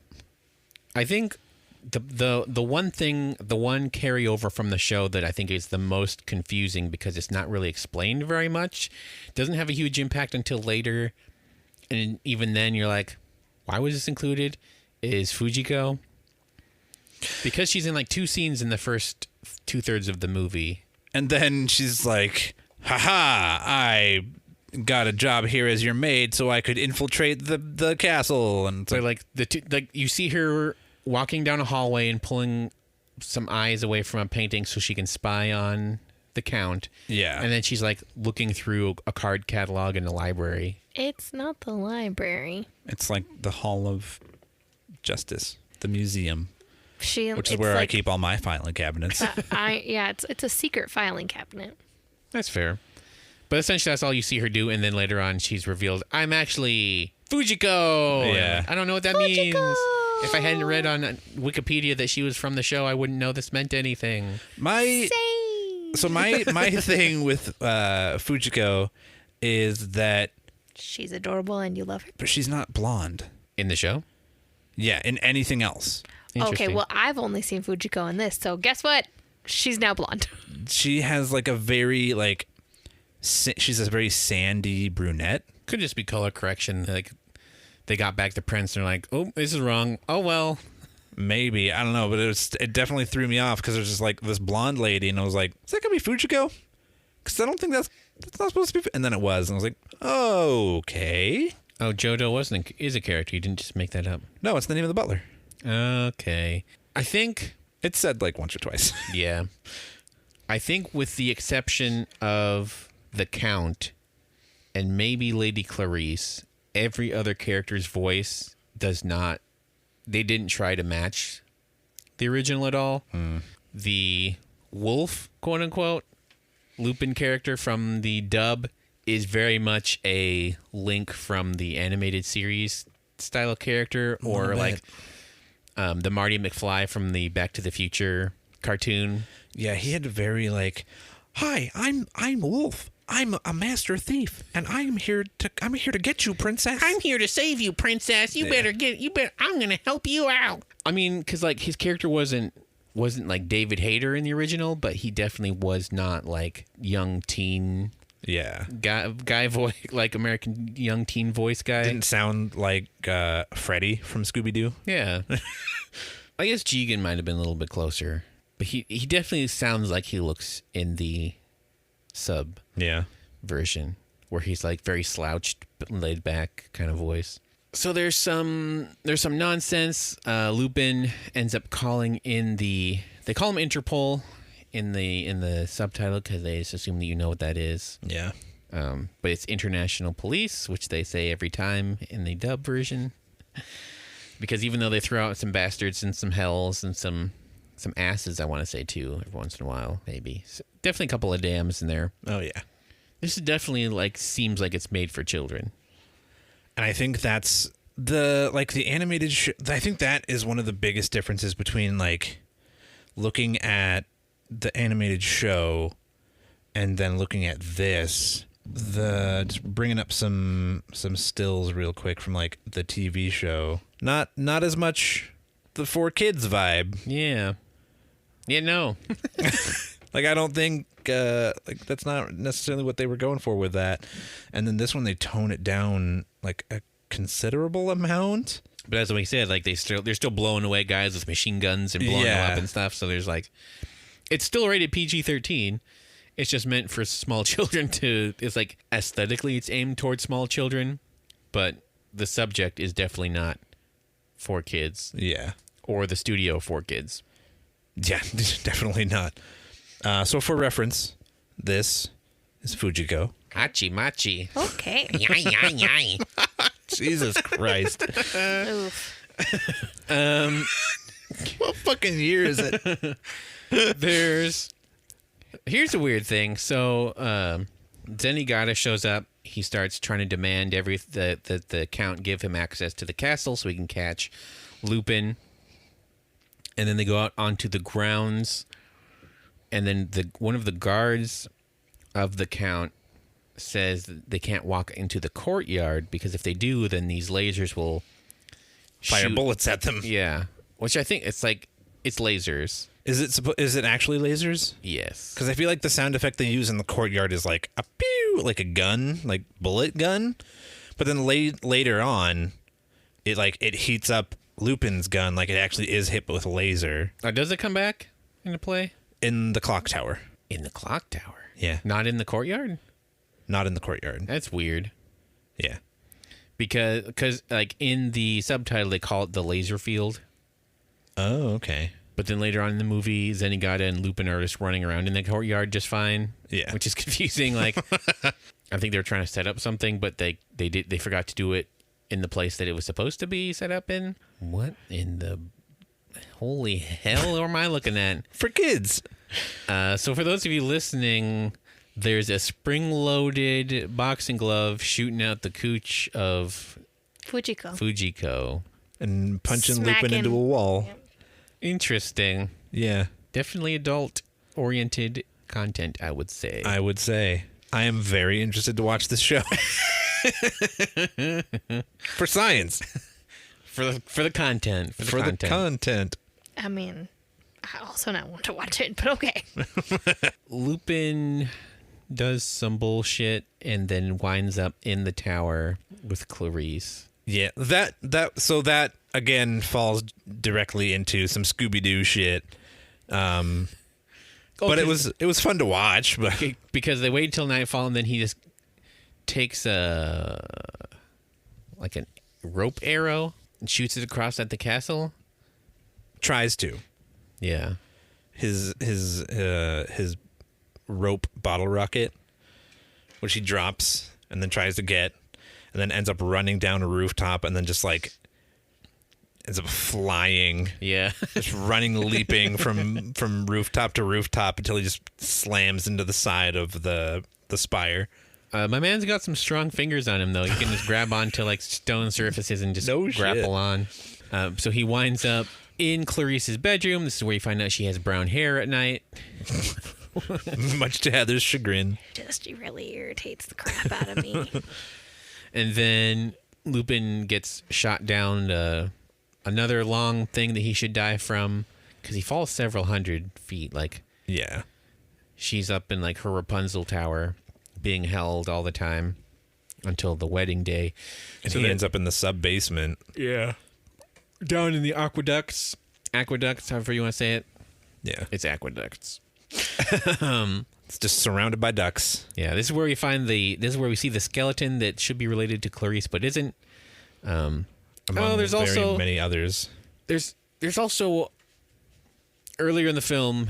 I think the one carryover from the show that I think is the most confusing because it's not really explained very much, doesn't have a huge impact until later, and even then you're like, why was this included? Is Fujiko, because she's in like 2 scenes in the first 2/3 of the movie. And then she's like, haha, I got a job here as your maid so I could infiltrate the castle. And it's So like you see her walking down a hallway and pulling some eyes away from a painting so she can spy on the Count. Yeah. And then she's like looking through a card catalog in the library. It's not the library. It's like the Hall of Justice, the museum, which is it's where I like, keep all my filing cabinets. it's a secret filing cabinet. That's fair. But essentially that's all you see her do, and then later on she's revealed, I'm actually Fujiko. Yeah. I don't know what that means. If I hadn't read on Wikipedia that she was from the show, I wouldn't know this meant anything. My thing with Fujiko is that She's adorable and you love her. but she's not blonde. In the show? Yeah, in anything else. Okay, Interesting. well, I've only seen Fujiko in this, so guess what? She's now blonde. She has like a very she's a very sandy brunette. Could just be color correction. Like they got back the prints and they're like, oh, this is wrong. Oh, well. Maybe, I don't know, but it definitely threw me off because there's just like this blonde lady, and I was like, is that gonna be Fujiko? Because I don't think that's not supposed to be. And then it was, and I was like, oh, okay. Oh, Jodo is a character. You didn't just make that up. No, it's the name of the butler. Okay. I think, It's said like once or twice. yeah. I think with the exception of the Count and maybe Lady Clarice, every other character's voice they didn't try to match the original at all. The wolf, quote unquote, Lupin character from the dub is very much a Link from the animated series style of character, or like the Marty McFly from the Back to the Future cartoon. Yeah, he had a very like, "Hi, I'm Wolf. I'm a master thief, and I'm here to get you, princess. I'm here to save you, princess. You better I'm gonna help you out. I mean, because like his character wasn't like David Hayter in the original, but he definitely was not like young teen Yeah. guy voice, like American young teen voice guy. Didn't sound like Freddy from Scooby-Doo. Yeah. I guess Jigen might have been a little bit closer, but he definitely sounds like he looks in the sub Yeah. version, where he's like very slouched, but laid back kind of voice. So there's some nonsense. Lupin ends up calling in they call him Interpol in the subtitle because they just assume that you know what that is. Yeah. But it's International Police, which they say every time in the dub version. Because even though they throw out some bastards and some hells and some asses, I want to say too, every once in a while, maybe. So definitely a couple of dams in there. Oh yeah. This is definitely like seems like it's made for children. And I think that's the animated I think that is one of the biggest differences between like looking at the animated show and then looking at this. Just bringing up some stills real quick from like the TV show. Not as much the 4Kids vibe. Yeah. Yeah, no. Like I don't think like that's not necessarily what they were going for with that. And then this one they tone it down like a considerable amount. But as we said, like they're still blowing away guys with machine guns and blowing them up and stuff. So there's like, it's still rated PG-13. It's just meant for small children it's like aesthetically it's aimed towards small children, but the subject is definitely not for kids. Yeah. Or the studio for kids. Yeah, definitely not. So for reference, this is Fujiko. Hachi machi. Okay. Yai, yai, yai. Jesus Christ. Oof. What fucking year is it? Here's a weird thing. So Zenigata shows up. He starts trying to demand that the Count give him access to the castle so he can catch Lupin. And then they go out onto the grounds. And then one of the guards of the Count says that they can't walk into the courtyard because if they do, then these lasers will Fire shoot. bullets at them. Yeah, which I think it's lasers. Is it actually lasers? Yes. Because I feel like the sound effect they use in the courtyard is like a pew, like a gun, like bullet gun. But then later on, it heats up Lupin's gun, like it actually is hit with a laser. Does it come back into play? In the clock tower. In the clock tower? Yeah. Not in the courtyard? Not in the courtyard. That's weird. Yeah. Because like in the subtitle, they call it the laser field. Oh, okay. But then later on in the movie, Zenigata and Lupin are just running around in the courtyard just fine. Yeah. Which is confusing. Like, I think they were trying to set up something, but they forgot to do it in the place that it was supposed to be set up in. What in the holy hell am I looking at? For kids. So for those of you listening, there's a spring-loaded boxing glove shooting out the cooch of Fujiko. And punching Lupin Smacking. into a wall. Yep. Interesting. Yeah. Definitely adult-oriented content, I would say. I would say. I am very interested to watch this show. For science. For the content. For the content. I mean, I also not want to watch it, but okay. Lupin does some bullshit and then winds up in the tower with Clarice. Yeah, that again falls directly into some Scooby-Doo shit. But it was fun to watch. But because they wait till nightfall and then he just takes a rope arrow and shoots it across at the castle. Tries to. Yeah. His rope bottle rocket, which he drops and then tries to get, and then ends up running down a rooftop and then just like ends up flying. Yeah. Just running, leaping from rooftop to rooftop until he just slams into the side of the spire. My man's got some strong fingers on him, though. You can just grab onto like stone surfaces and just grapple on. So he winds up in Clarice's bedroom. This is where you find out she has brown hair at night. Much to Heather's chagrin. Just really irritates the crap out of me. And then Lupin gets shot down another long thing that he should die from because he falls several hundred feet. Like, Yeah. she's up in like her Rapunzel tower being held all the time until the wedding day. And he ends up in the sub-basement. Yeah. Down in the aqueducts, however you want to say it. Yeah. It's aqueducts. It's just surrounded by ducks. Yeah, this is where we see the skeleton that should be related to Clarice but isn't. Among there's very also many others. There's also earlier in the film,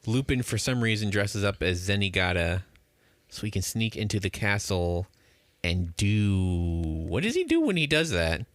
Lupin for some reason dresses up as Zenigata so he can sneak into the castle and what does he do when he does that?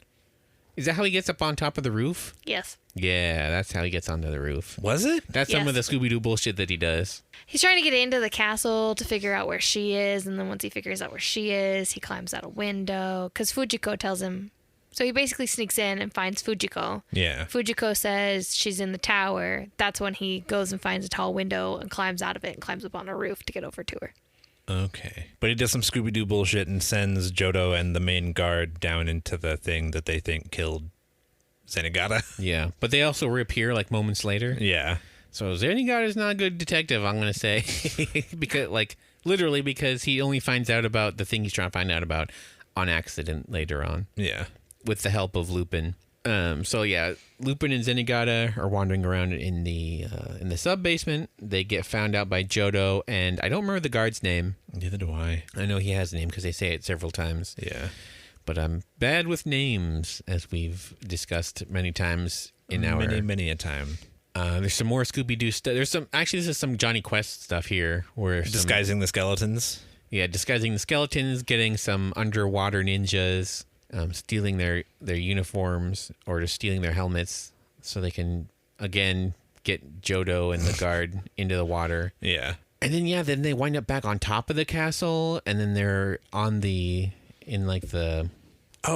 Is that how he gets up on top of the roof? Yes. Yeah, that's how he gets onto the roof. Was it? That's some Yes. of the Scooby-Doo bullshit that he does. He's trying to get into the castle to figure out where she is, and then once he figures out where she is, he climbs out a window because Fujiko tells him. So he basically sneaks in and finds Fujiko. Yeah. Fujiko says she's in the tower. That's when he goes and finds a tall window and climbs out of it and climbs up on a roof to get over to her. Okay. But he does some Scooby-Doo bullshit and sends Jodo and the main guard down into the thing that they think killed Zenigata. Yeah, but they also reappear like moments later. Yeah. So Zenigata's not a good detective, I'm going to say. Literally because he only finds out about the thing he's trying to find out about on accident later on. Yeah. With the help of Lupin. Lupin and Zenigata are wandering around in the sub-basement. They get found out by Jodo, and I don't remember the guard's name. Neither do I. I know he has a name because they say it several times. Yeah. But I'm bad with names, as we've discussed many times in our... Many a time. There's some more Scooby-Doo stuff. This is some Johnny Quest stuff here. Where Disguising the skeletons. Yeah, disguising the skeletons, getting some underwater ninjas... stealing their uniforms or just stealing their helmets so they can, again, get Jodo and the guard into the water. Yeah. And then they wind up back on top of the castle, and then they're Oh,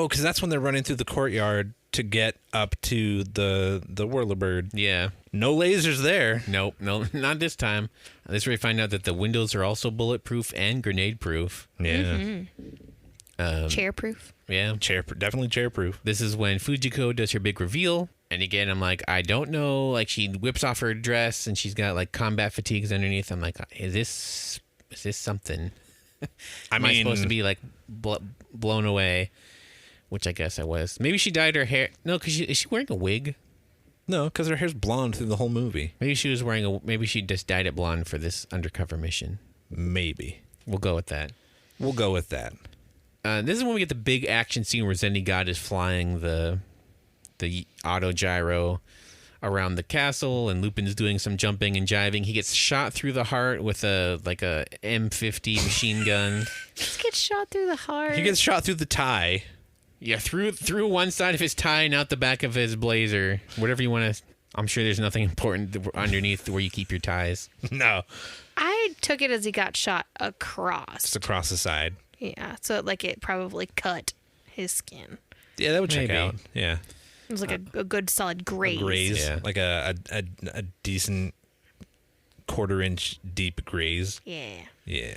because that's when they're running through the courtyard to get up to the Whirlybird. Yeah. No lasers there. Nope, no, not this time. This is where we find out that the windows are also bulletproof and grenade-proof. Yeah. Chairproof. Yeah. Definitely chairproof. This is when Fujiko does her big reveal. And again, I'm like, I don't know. Like, she whips off her dress and she's got like combat fatigues underneath. I'm like, is this something? Am I supposed to be like blown away? Which I guess I was. Maybe she dyed her hair. No, because is she wearing a wig? No, because her hair's blonde through the whole movie. Maybe she was wearing maybe she just dyed it blonde for this undercover mission. Maybe. We'll go with that. This is when we get the big action scene where Zenigata is flying the auto gyro around the castle, and Lupin's doing some jumping and jiving. He gets shot through the heart with a M50 machine gun. Just gets shot through the heart. He gets shot through the tie. Yeah, through one side of his tie and out the back of his blazer. Whatever you want to. I'm sure there's nothing important underneath where you keep your ties. No. I took it as he got shot across. Just across the side. Yeah, so it probably cut his skin. Yeah, that would check Maybe. out. Yeah. It was like a good solid graze. Yeah. Like a decent 1/4 inch deep graze. Yeah. Yeah.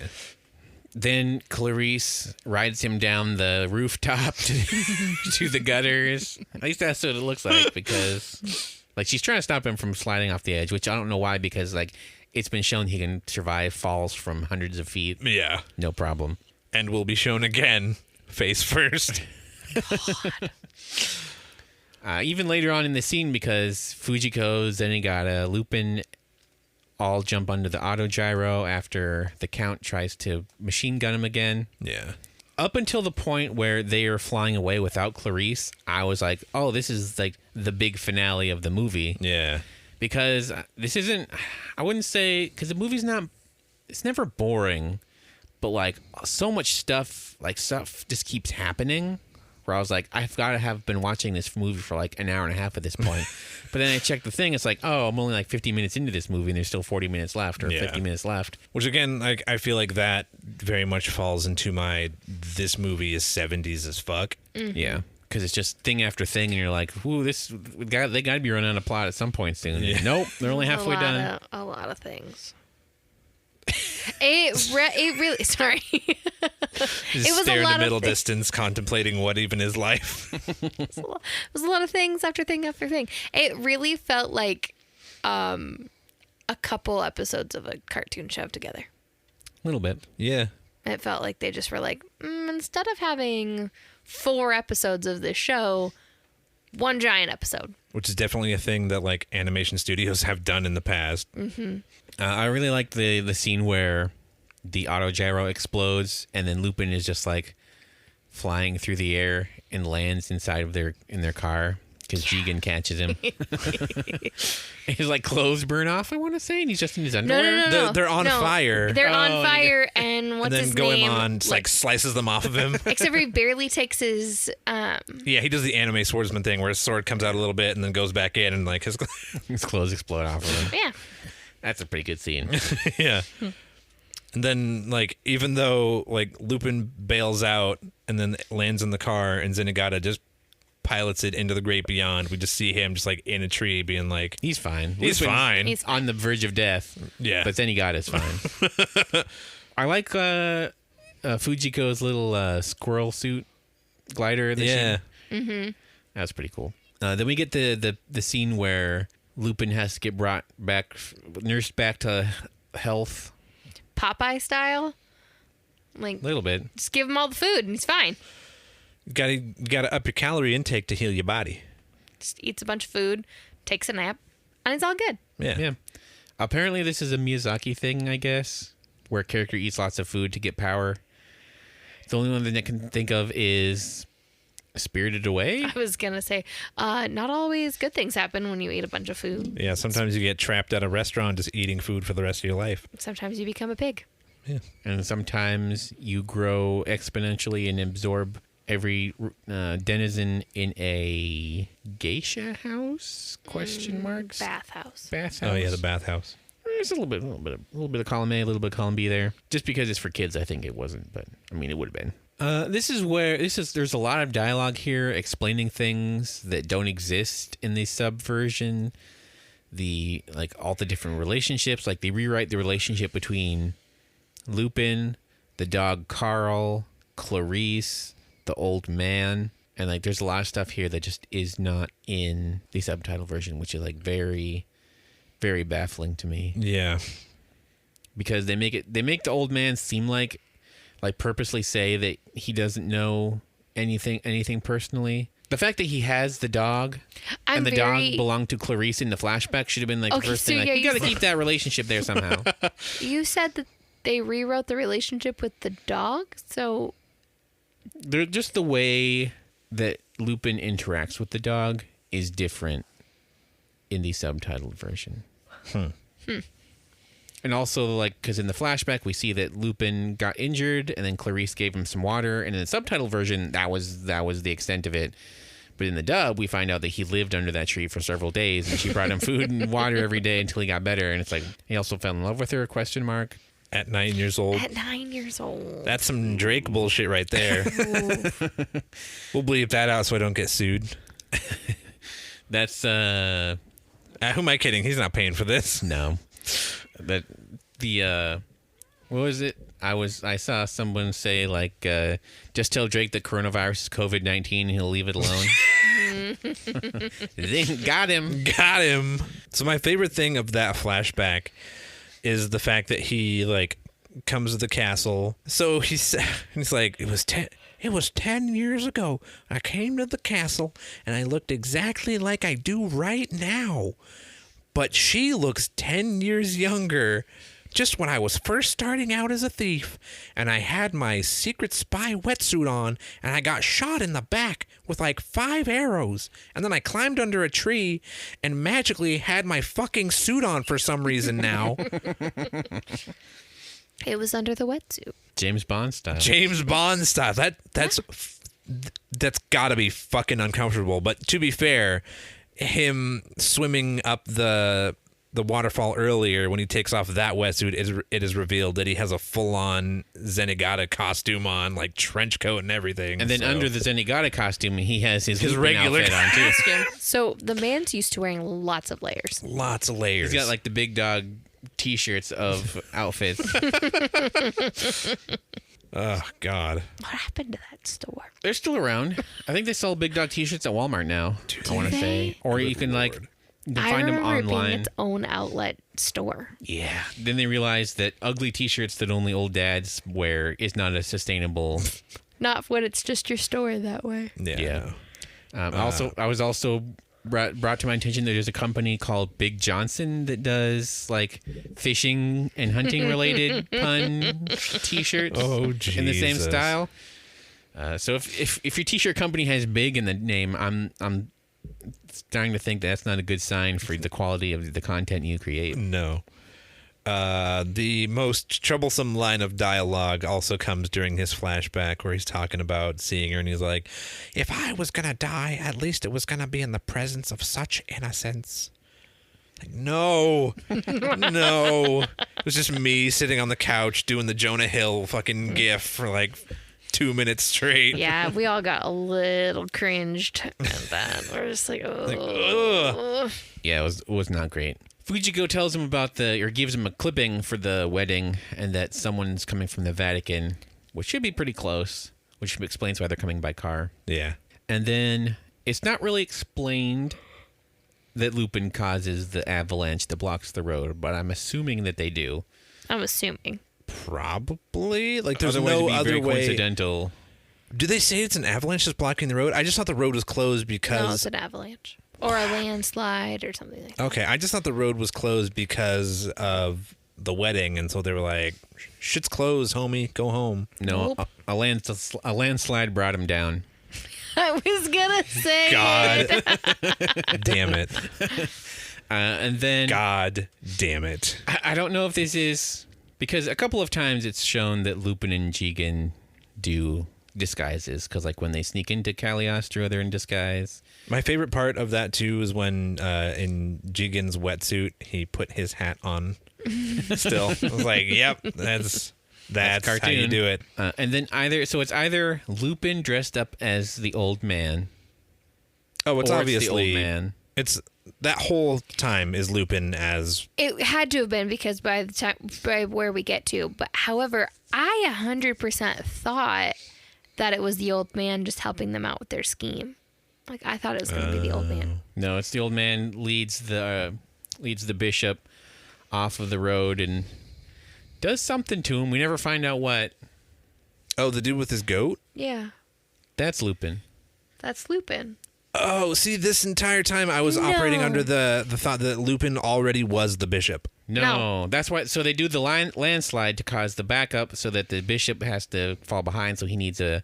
Then Clarice rides him down the rooftop to the gutters. At least that's what it looks like, because like she's trying to stop him from sliding off the edge, which I don't know why, because like it's been shown he can survive falls from hundreds of feet. Yeah. No problem. And will be shown again face first. Even later on in the scene, because Fujiko, Zenigata, Lupin all jump under the auto gyro after the Count tries to machine gun him again. Yeah. Up until the point where they are flying away without Clarice, I was like, oh, this is like the big finale of the movie. Yeah. Because this isn't, I wouldn't say, because the movie's not, it's never boring, but like so much stuff just keeps happening. Where I was like, I've got to have been watching this movie for like an hour and a half at this point. But then I checked the thing. It's like, oh, I'm only like 50 minutes into this movie and there's still 40 minutes left or 50 minutes left. Which again, like I feel like that very much falls into my this movie is 70s as fuck. Mm-hmm. Yeah. because it's just thing after thing, and you're like, "Ooh, they got to be running out of plot at some point soon." Yeah. Nope, they're only halfway done. A lot of things. It really sorry. Just It was stare a in lot the of middle things. distance, contemplating what even is life. It was a lot of things after thing after thing. It really felt like a couple episodes of a cartoon shoved together. A little bit. Yeah. It felt like they just were like, instead of having 4 episodes of this show, one giant episode. Which is definitely a thing that like animation studios have done in the past. I really like the scene where the auto gyro explodes, and then Lupin is just like flying through the air and lands inside of their car because Jigen catches him. His like clothes burn off, I want to say, and he's just in his underwear. No. They're on fire. They're on fire, and what's And then his name? Goemon like slices them off of him. Except for he barely takes his. Yeah, he does the anime swordsman thing where his sword comes out a little bit and then goes back in, and like his His clothes explode off of him. Yeah. That's a pretty good scene. yeah. And then like even though like Lupin bails out and then lands in the car and Zenigata just pilots it into the great beyond, we just see him just like in a tree being like, He's fine. he's Lupin fine. He's on the verge of death. Yeah. But then he got his fine. I like Fujiko's little squirrel suit glider. Yeah. That's pretty cool. Then we get the scene where Lupin has to get nursed back to health. Popeye style. Like, A little bit. just give him all the food and he's fine. You gotta up your calorie intake to heal your body. Just eats a bunch of food, takes a nap, and it's all good. Yeah. Yeah. Apparently, this is a Miyazaki thing, I guess, where a character eats lots of food to get power. The only one that I can think of is Spirited Away. I was going to say, not always good things happen when you eat a bunch of food. Yeah, sometimes you get trapped at a restaurant just eating food for the rest of your life. Sometimes you become a pig. Yeah. And sometimes you grow exponentially and absorb every denizen in a geisha house? Question marks. Bathhouse. Bathhouse. Oh yeah, the bathhouse. There's a little bit of column A, a little bit of column B there. Just because it's for kids, I think it wasn't, but I mean, it would have been. There's a lot of dialogue here explaining things that don't exist in the sub version. All the different relationships, like they rewrite the relationship between Lupin, the dog Carl, Clarice, the old man, and like there's a lot of stuff here that just is not in the subtitle version, which is like very, very baffling to me. Yeah. Because they make the old man seem like purposely say that he doesn't know anything personally. The fact that he has the dog and the dog belonged to Clarice in the flashback should have been like the first thing. You got to keep that relationship there somehow. You said that they rewrote the relationship with the dog, so They're just the way that Lupin interacts with the dog is different in the subtitled version. And also, because in the flashback, we see that Lupin got injured, and then Clarice gave him some water. And in the subtitle version, that was the extent of it. But in the dub, we find out that he lived under that tree for several days, and she brought him food and water every day until he got better. And it's like he also fell in love with her? Question mark. At 9 years old. at 9 years old. That's some Drake bullshit right there. We'll bleep that out so I don't get sued. That's who am I kidding? He's not paying for this. no. But what was it? I saw someone say just tell Drake that coronavirus is COVID-19 and he'll leave it alone. Got him. Got him. So my favorite thing of that flashback is the fact that he comes to the castle. So he's like, it was 10 years ago. I came to the castle and I looked exactly like I do right now. But she looks 10 years younger, just when I was first starting out as a thief, and I had my secret spy wetsuit on, and I got shot in the back with 5 arrows, and then I climbed under a tree and magically had my fucking suit on for some reason now. It was under the wetsuit. James Bond style. James Bond style. That's gotta be fucking uncomfortable. But to be fair, him swimming up the the waterfall earlier, when he takes off that wetsuit, it is revealed that he has a full-on Zenigata costume on, like trench coat and everything. And then under the Zenigata costume, he has his Lupin regular outfit on too. So the man's used to wearing lots of layers. Lots of layers. He's got like the big dog T-shirts of outfits. Oh God. What happened to that store? They're still around. I think they sell big dog T-shirts at Walmart now. I want to say, or you can like you can I find them remember it being online. its own outlet store. Yeah. Then they realized that ugly T-shirts that only old dads wear is not a sustainable. Not when it's just your store that way. Yeah. I was also brought to my attention that there's a company called Big Johnson that does like fishing and hunting related pun T-shirts. Oh, in the same Jesus. style. So if your T-shirt company has "big" in the name, I'm starting to think that's not a good sign for the quality of the content you create. No. The most troublesome line of dialogue also comes during his flashback where he's talking about seeing her and he's like, if I was going to die, at least it was going to be in the presence of such innocence. Like, no. No. It was just me sitting on the couch doing the Jonah Hill fucking gif for like 2 minutes straight. Yeah, we all got a little cringed at that. We're just like, oh. Yeah, it was not great. Fujiko tells him about or gives him a clipping for the wedding and that someone's coming from the Vatican, which should be pretty close, which explains why they're coming by car. Yeah. And then it's not really explained that Lupin causes the avalanche that blocks the road, but I'm assuming that they do. I'm assuming. Probably. Like, there's Otherwise, no it'd be other very way. coincidental. Do they say it's an avalanche that's blocking the road? I just thought the road was closed No, because... it's an avalanche. Or a landslide or something like that. Okay, I just thought the road was closed because of the wedding, and so they were like, shit's closed, homie, go home. No, Nope. a landslide brought him down. I was gonna say God damn it. And then God damn it. I don't know if this is because a couple of times it's shown that Lupin and Jigen do disguises because like when they sneak into Cagliostro, they're in disguise. My favorite part of that, too, is when in Jigen's wetsuit, he put his hat on still. I was like, yep, that's how you do it. And then it's either Lupin dressed up as the old man. Oh, it's or obviously... it's the old man. It's that whole time is Lupin as... it had to have been because by the time by where we get to. But however, I 100% thought that it was the old man just helping them out with their scheme. Like I thought it was going to be the old man. No, it's the old man leads the bishop off of the road and does something to him. We never find out what. Oh, the dude with his goat? Yeah, That's Lupin. that's Lupin. Oh, see, this entire time I was operating under the thought that Lupin already was the bishop. No, that's why. So they do the landslide to cause the backup, so that the bishop has to fall behind. So he needs a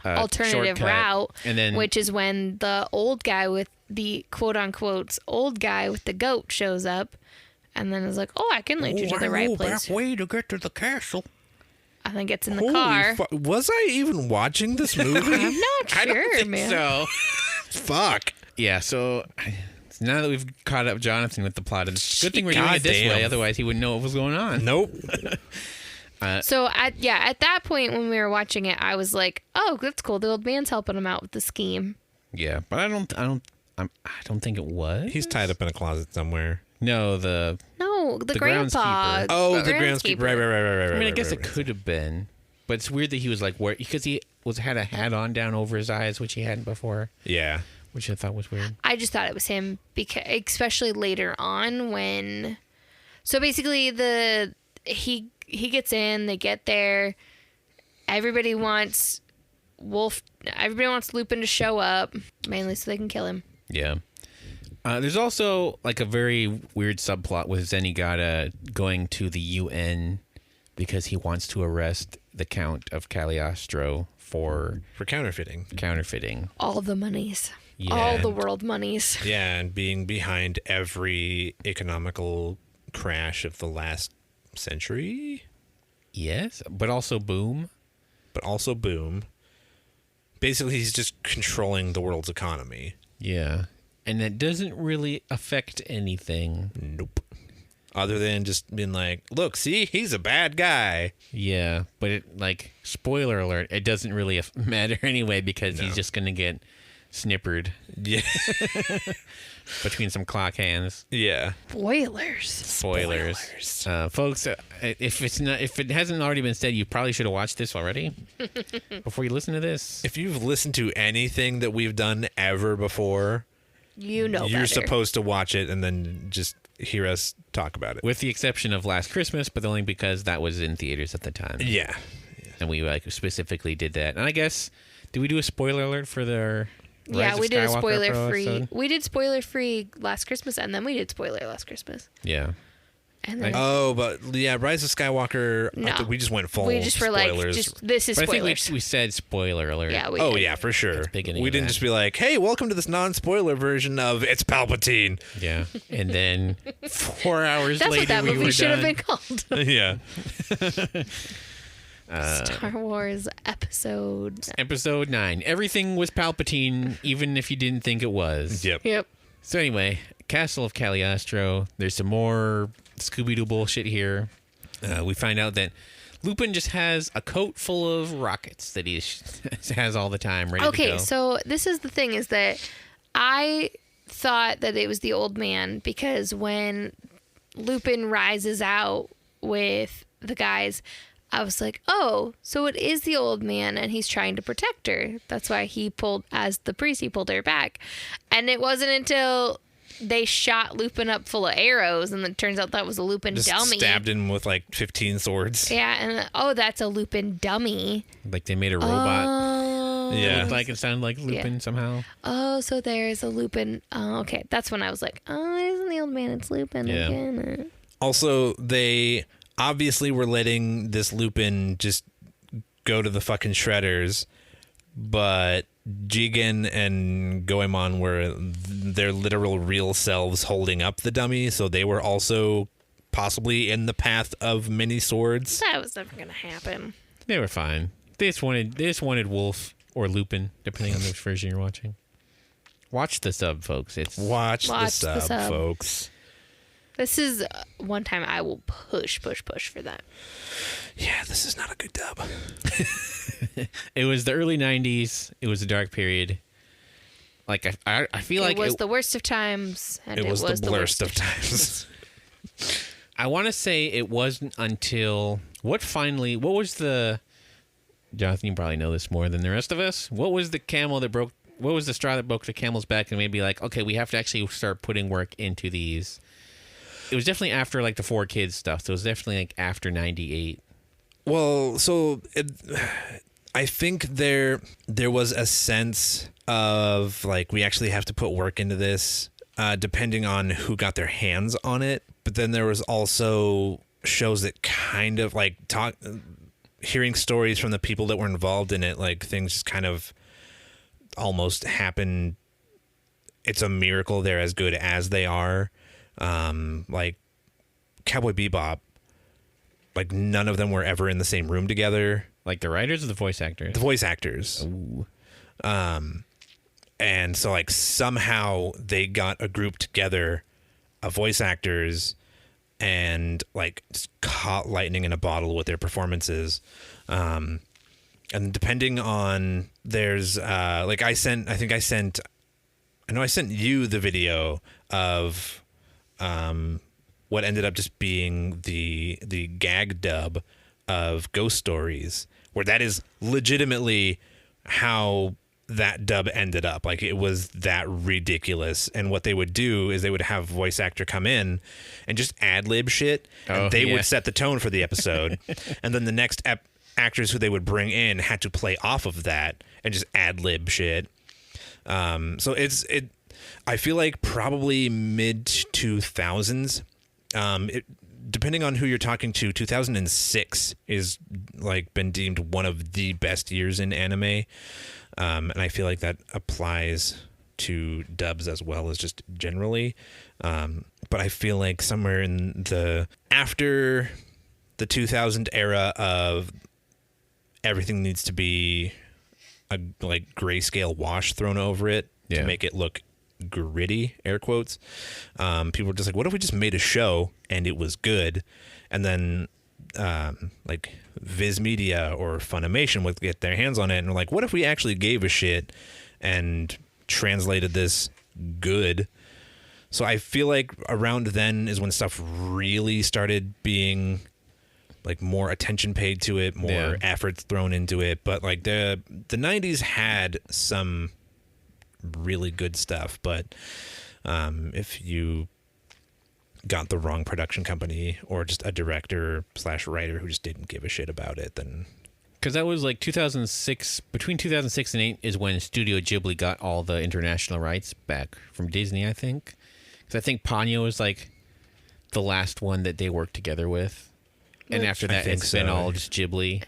Alternative shortcut. route, and then which is when the old guy with the quote unquote old guy with the goat shows up, and then is like, "Oh, I can lead you to the right place." way to get to the castle. I think it's in the car. Was I even watching this movie? I'm not sure, I don't think man. so. Fuck. Yeah. So now that we've caught up Jonathan with the plot, it's a good thing we're doing it this Goddamn. way. Otherwise, he wouldn't know what was going on. Nope. So at that point when we were watching it, I was like, "Oh, that's cool. The old man's helping him out with the scheme." Yeah, but I don't think it was. He's tied up in a closet somewhere. No, No, the The grandpa. groundskeeper. Oh, the groundskeeper. Right. I mean, I guess it could have been, but it's weird that he was like, because he had a hat on down over his eyes, which he hadn't before, Yeah. which I thought was weird. I just thought it was him because, especially later on when. So basically, he gets in. They get there. Everybody wants Lupin to show up, mainly so they can kill him. Yeah. There's also like a very weird subplot with Zenigata going to the UN because he wants to arrest the Count of Cagliostro for counterfeiting. All the monies. Yeah. All the world monies. Yeah, and being behind every economical crash of the last century, Yes, but also Boom. but also boom. Basically, he's just controlling the world's economy. Yeah. and that doesn't really affect anything. Nope. Other than just being like, look, see, he's a bad guy. Yeah, but it, like, spoiler alert, it doesn't really matter anyway because he's just going to get snippered. Yeah. Between some clock hands. Yeah. Spoilers. Folks, if it hasn't already been said, you probably should have watched this already before you listen to this. If you've listened to anything that we've done ever before, you're better. Supposed to watch it and then just hear us talk about it. With the exception of Last Christmas, but only because that was in theaters at the time. Yeah. And we like specifically did that. And I guess, did we do a spoiler alert for the Yeah, we did a spoiler free. episode? We did spoiler free Last Christmas, and then we did spoiler Last Christmas. Yeah. And then But yeah, Rise of Skywalker. No. I think we just went full. we just were spoilers. like, this is But I spoilers. think we said spoiler alert. Yeah, we Oh did. yeah, for sure. beginning We of didn't that. just be like, "Hey, welcome to this non-spoiler version of It's Palpatine." Yeah. And then 4 hours That's later, what that we movie were should have done. been called. Yeah. Star Wars episode. Episode 9. Everything was Palpatine, even if you didn't think it was. Yep. Yep. So anyway, Castle of Cagliostro. There's some more Scooby-Doo bullshit here. We find out that Lupin just has a coat full of rockets that he has all the time ready to go. Okay, so this is the thing, is that I thought that it was the old man because when Lupin rises out with the guys, I was like, oh, so it is the old man and he's trying to protect her. That's why he pulled, as the priest, he pulled her back. And it wasn't until they shot Lupin up full of arrows and it turns out that was a Lupin Just dummy. stabbed him with like 15 swords. Yeah, and that's a Lupin dummy. Like they made a robot. Oh. Yeah. Looked like it sounded like Lupin Yeah. somehow. Oh, so there's a Lupin. Oh, okay. That's when I was like, oh, it isn't the old man, it's Lupin Yeah. again. Also, they obviously were letting this Lupin just go to the fucking shredders, but Jigen and Goemon were their literal real selves holding up the dummy, so they were also possibly in the path of many swords. That was never going to happen. They were fine. They just wanted Wolf or Lupin, depending on which version you're watching. Watch the sub, folks. It's Watch the the sub, sub. folks. This is one time I will push for that. Yeah, this is not a good dub. It was the early 90s. It was a dark period. Like I feel like It was the worst of times, and It was the worst worst of times. I want to say it wasn't until what was the Jonathan, you probably know this more than the rest of us. What was the straw that broke the camel's back and maybe like, okay, we have to actually start putting work into these. It was definitely after like the 4Kids stuff. So it was definitely like after 98. Well, so I think there was a sense of like we actually have to put work into this, depending on who got their hands on it. But then there was also shows that kind of like hearing stories from the people that were involved in it, like things just kind of almost happen. It's a miracle they're as good as they are. Like Cowboy Bebop, like none of them were ever in the same room together. Like the writers or the voice actors? The voice actors. Ooh. And so like somehow they got a group together of voice actors and like just caught lightning in a bottle with their performances. And depending on I know I sent you the video of what ended up just being the gag dub of Ghost Stories, where that is legitimately how that dub ended up. Like it was that ridiculous. And what they would do is they would have voice actor come in and just ad lib shit, and they would set the tone for the episode. And then the next actors who they would bring in had to play off of that and just ad lib shit. So I feel like probably mid 2000s. Depending on who you're talking to, 2006 is like been deemed one of the best years in anime. And I feel like that applies to dubs as well as just generally. But I feel like somewhere in after the 2000 era of everything needs to be a like grayscale wash thrown over it to make it look gritty, air quotes. People were just like, what if we just made a show and it was good? And then like Viz Media or Funimation would get their hands on it and were like, what if we actually gave a shit and translated this good? So I feel like around then is when stuff really started being like more attention paid to it, more efforts thrown into it. But like the 90s had some really good stuff, but if you got the wrong production company or just a director / writer who just didn't give a shit about it, then because that was like 2006. Between 2006 and 8 is when Studio Ghibli got all the international rights back from Disney, I think. Because I think Ponyo was like the last one that they worked together with, and after that it's been all just Ghibli.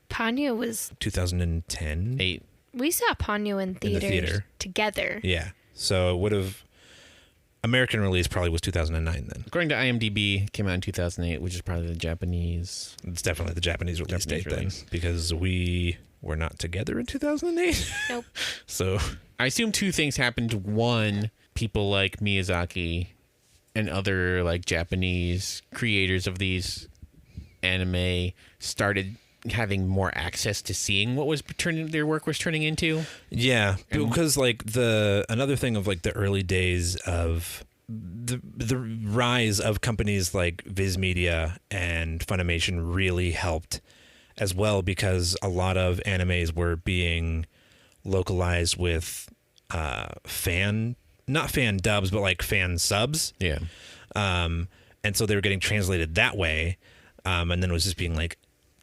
Ponyo was 2010. 8. We saw Ponyo in theater together. Yeah, so it would have. American release probably was 2009 then. According to IMDb, it came out in 2008, which is probably the Japanese. It's definitely the Japanese release date then, because we were not together in 2008. Nope. So I assume two things happened. One, people like Miyazaki and other like Japanese creators of these anime started having more access to seeing what was their work was turning into. Yeah, because like another thing of like the early days of the rise of companies like Viz Media and Funimation really helped as well, because a lot of animes were being localized with not fan dubs, but like fan subs. Yeah. And so they were getting translated that way, and then it was just being like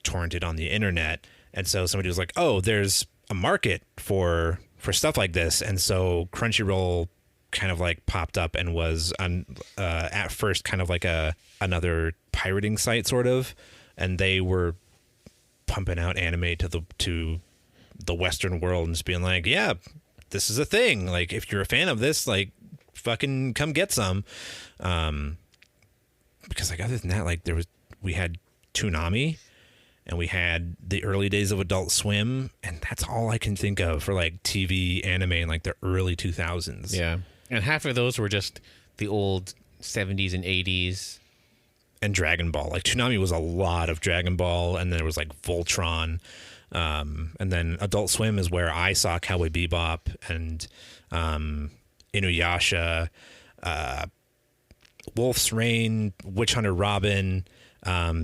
torrented on the internet. And so somebody was like, oh, there's a market for stuff like this. And so Crunchyroll kind of like popped up and was at first kind of like another pirating site sort of, and they were pumping out anime to the Western world and just being like, yeah, this is a thing, like if you're a fan of this, like fucking come get some. Because like other than that, like we had Toonami, and we had the early days of Adult Swim, and that's all I can think of for like TV anime in like the early 2000s. Yeah. And half of those were just the old 70s and 80s. And Dragon Ball. Like Toonami was a lot of Dragon Ball, and then there was like Voltron. And then Adult Swim is where I saw Cowboy Bebop and Inuyasha, Wolf's Rain, Witch Hunter Robin,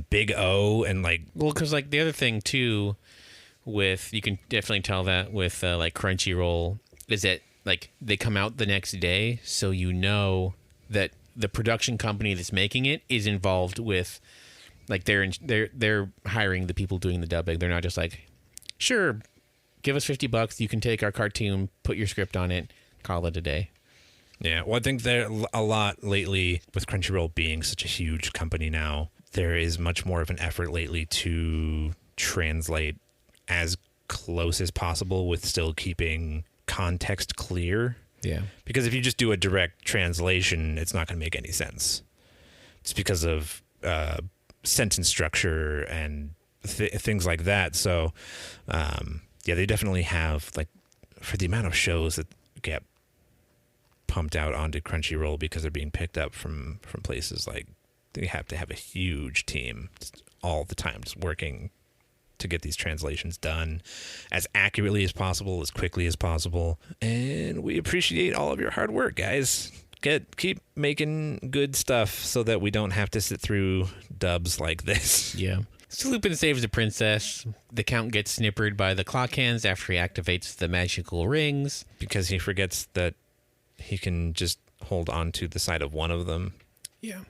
Big O, and like, well, because like the other thing too, with you can definitely tell that with like Crunchyroll is that like they come out the next day, so you know that the production company that's making it is involved with, like they're hiring the people doing the dubbing. They're not just like, sure, give us $50, you can take our cartoon, put your script on it, call it a day. Yeah, well, I think there a lot lately with Crunchyroll being such a huge company now. There is much more of an effort lately to translate as close as possible with still keeping context clear. Yeah. Because if you just do a direct translation, it's not going to make any sense. It's because of sentence structure and things like that. So, yeah, they definitely have, like, for the amount of shows that get pumped out onto Crunchyroll because they're being picked up from places, like, they have to have a huge team all the time just working to get these translations done as accurately as possible, as quickly as possible. And we appreciate all of your hard work, guys. Keep making good stuff so that we don't have to sit through dubs like this. Yeah. So Lupin saves the princess. The Count gets snippered by the clock hands after he activates the magical rings. Because he forgets that he can just hold on to the side of one of them. Yeah.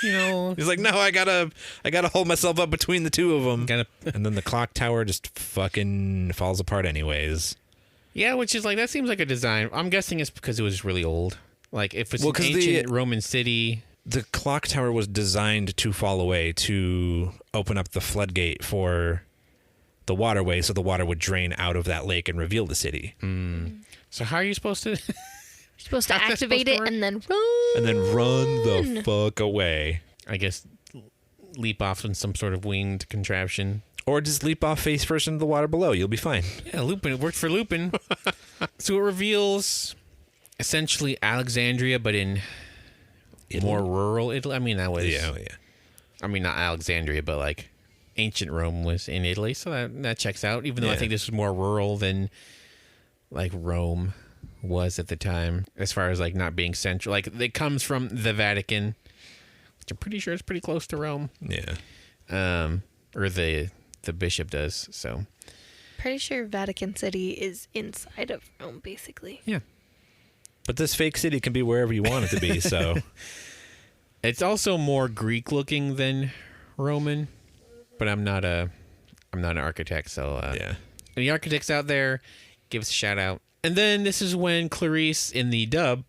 You know, he's like, no, I gotta hold myself up between the two of them. And then the clock tower just fucking falls apart anyways. Yeah, which is like, that seems like a design. I'm guessing it's because it was really old. Like if it's an ancient Roman city. The clock tower was designed to fall away to open up the floodgate for the waterway, so the water would drain out of that lake and reveal the city. So how are you supposed to? You're supposed to activate it and then run. And then run the fuck away. I guess leap off in some sort of winged contraption. Or just leap off face first into the water below. You'll be fine. Yeah, Lupin. It worked for Lupin. So it reveals essentially Alexandria, but in more rural Italy. I mean, that was I mean, not Alexandria, but like ancient Rome was in Italy, so that checks out. Even though I think this was more rural than like Rome was at the time, as far as like not being central. Like it comes from the Vatican, which I'm pretty sure is pretty close to Rome. Yeah. Or the bishop does. So Pretty sure Vatican City is inside of Rome, basically. yeah. But this fake city can be wherever you want it to be, so It's also more Greek looking than Roman, but I'm not an architect, so yeah. any architects out there, give us a shout out. And then this is when Clarice in the dub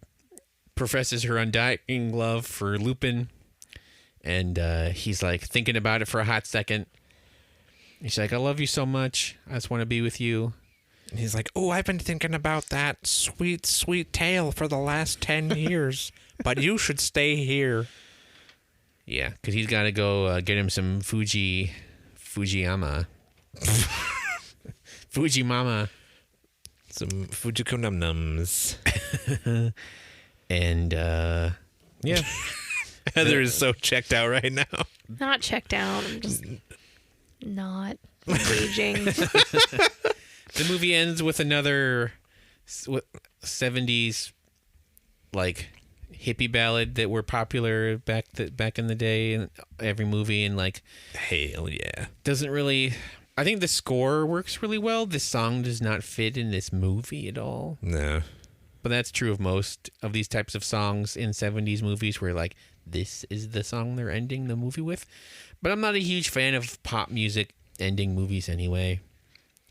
professes her undying love for Lupin, and he's like thinking about it for a hot second. He's like, "I love you so much. I just want to be with you." And he's like, "Oh, I've been thinking about that sweet, sweet tale for the last 10 years, but you should stay here." Yeah, because he's got to go get him some Fujimama. Some Fujiko Num Nums. And yeah. Heather is so checked out right now. Not checked out. I'm just not engaging. The movie ends with another 70s like hippie ballad that were popular back in the day in every movie, and like Hell yeah. doesn't really. I think the score works really well. The song does not fit in this movie at all. No. But that's true of most of these types of songs in 70s movies where like this is the song they're ending the movie with. But I'm not a huge fan of pop music ending movies anyway.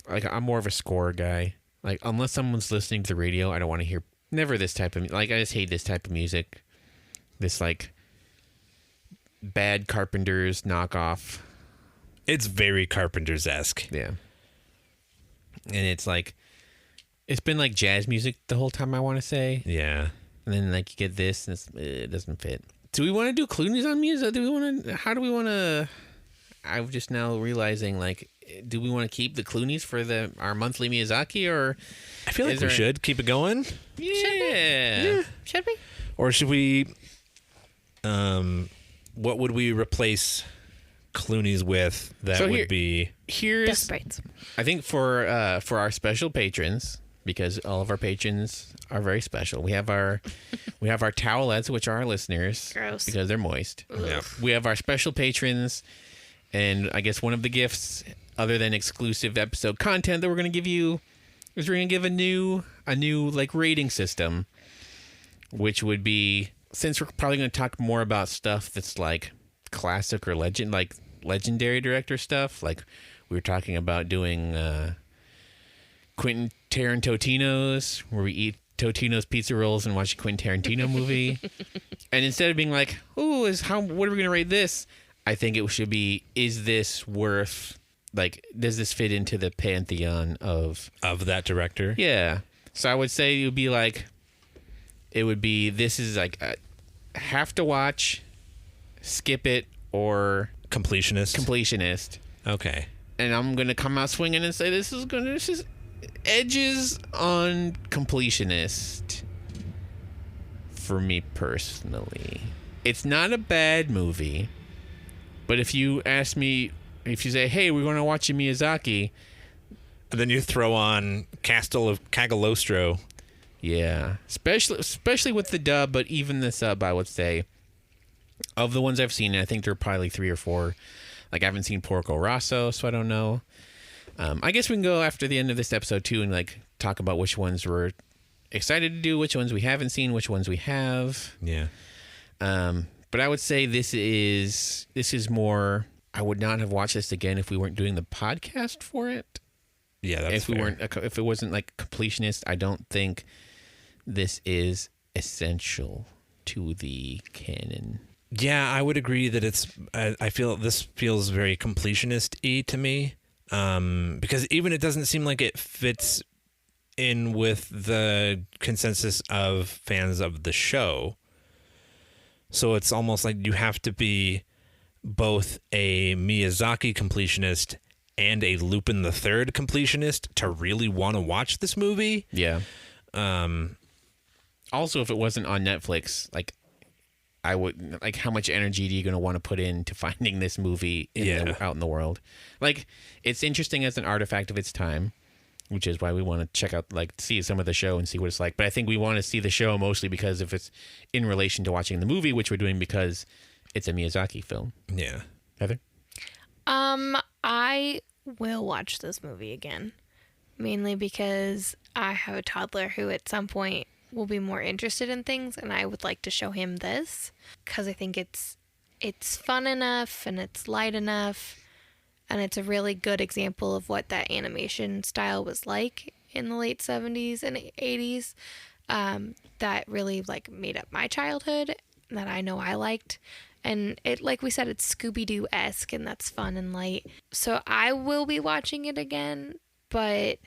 Like I'm more of a score guy. Like unless someone's listening to the radio, I don't want to hear never this type of like I just hate this type of music. This like bad Carpenters knockoff. It's very Carpenters-esque. Yeah. And it's like it's been like jazz music the whole time, I want to say. Yeah. And then like you get this and it doesn't fit. Do we want to do Clooney's on music? How do we want to I'm just now realizing like do we want to keep the Clooney's for our monthly Miyazaki, or I feel like we should keep it going. Yeah. Should we? Or should we what would we replace Clooney's with that So would be Here's Desperate. I think for our special patrons, because all of our patrons are very special. We have our towelettes, which are our listeners. Gross. Because they're moist. Yeah. We have our special patrons, and I guess one of the gifts, other than exclusive episode content that we're going to give you, is we're going to give a new like rating system, which would be, since we're probably going to talk more about stuff that's like classic or legendary director stuff, like we were talking about doing Quentin Tarantino's, where we eat Totino's pizza rolls and watch a Quentin Tarantino movie. And instead of being like, "Oh, what are we going to rate this?" I think it should be, is this worth, like, does this fit into the pantheon of that director? Yeah. So I would say it would be this is like have to watch, skip it, or completionist. Okay. And I'm going to come out swinging and say this is edges on completionist for me personally. It's not a bad movie, but if you say, "Hey, we're going to watch a Miyazaki," And then you throw on Castle of Cagliostro. yeah, especially with the dub, but even the sub, I would say, of the ones I've seen, I think there are probably 3 or 4. Like I haven't seen Porco Rosso, so I don't know. I guess we can go after the end of this episode too and like talk about which ones we're excited to do, which ones we haven't seen, which ones we have. Yeah. But I would say this is more. I would not have watched this again if we weren't doing the podcast for it. Yeah, that's fair. If it wasn't like completionist, I don't think this is essential to the canon. Yeah, I would agree that I feel this feels very completionist-y to me, because even it doesn't seem like it fits in with the consensus of fans of the show. So it's almost like you have to be both a Miyazaki completionist and a Lupin the Third completionist to really want to watch this movie. Yeah. also, if it wasn't on Netflix, like I would like, how much energy are you going to want to put into finding this movie out in the world? Like, it's interesting as an artifact of its time, which is why we want to check out, like, see some of the show and see what it's like. But I think we want to see the show mostly because if it's in relation to watching the movie, which we're doing because it's a Miyazaki film. Yeah. Heather? I will watch this movie again, mainly because I have a toddler who at some point will be more interested in things, and I would like to show him this because I think it's fun enough and it's light enough, and it's a really good example of what that animation style was like in the late 70s and 80s, that really like made up my childhood, that I know I liked. And it, like we said, it's Scooby-Doo-esque, and that's fun and light. So I will be watching it again, but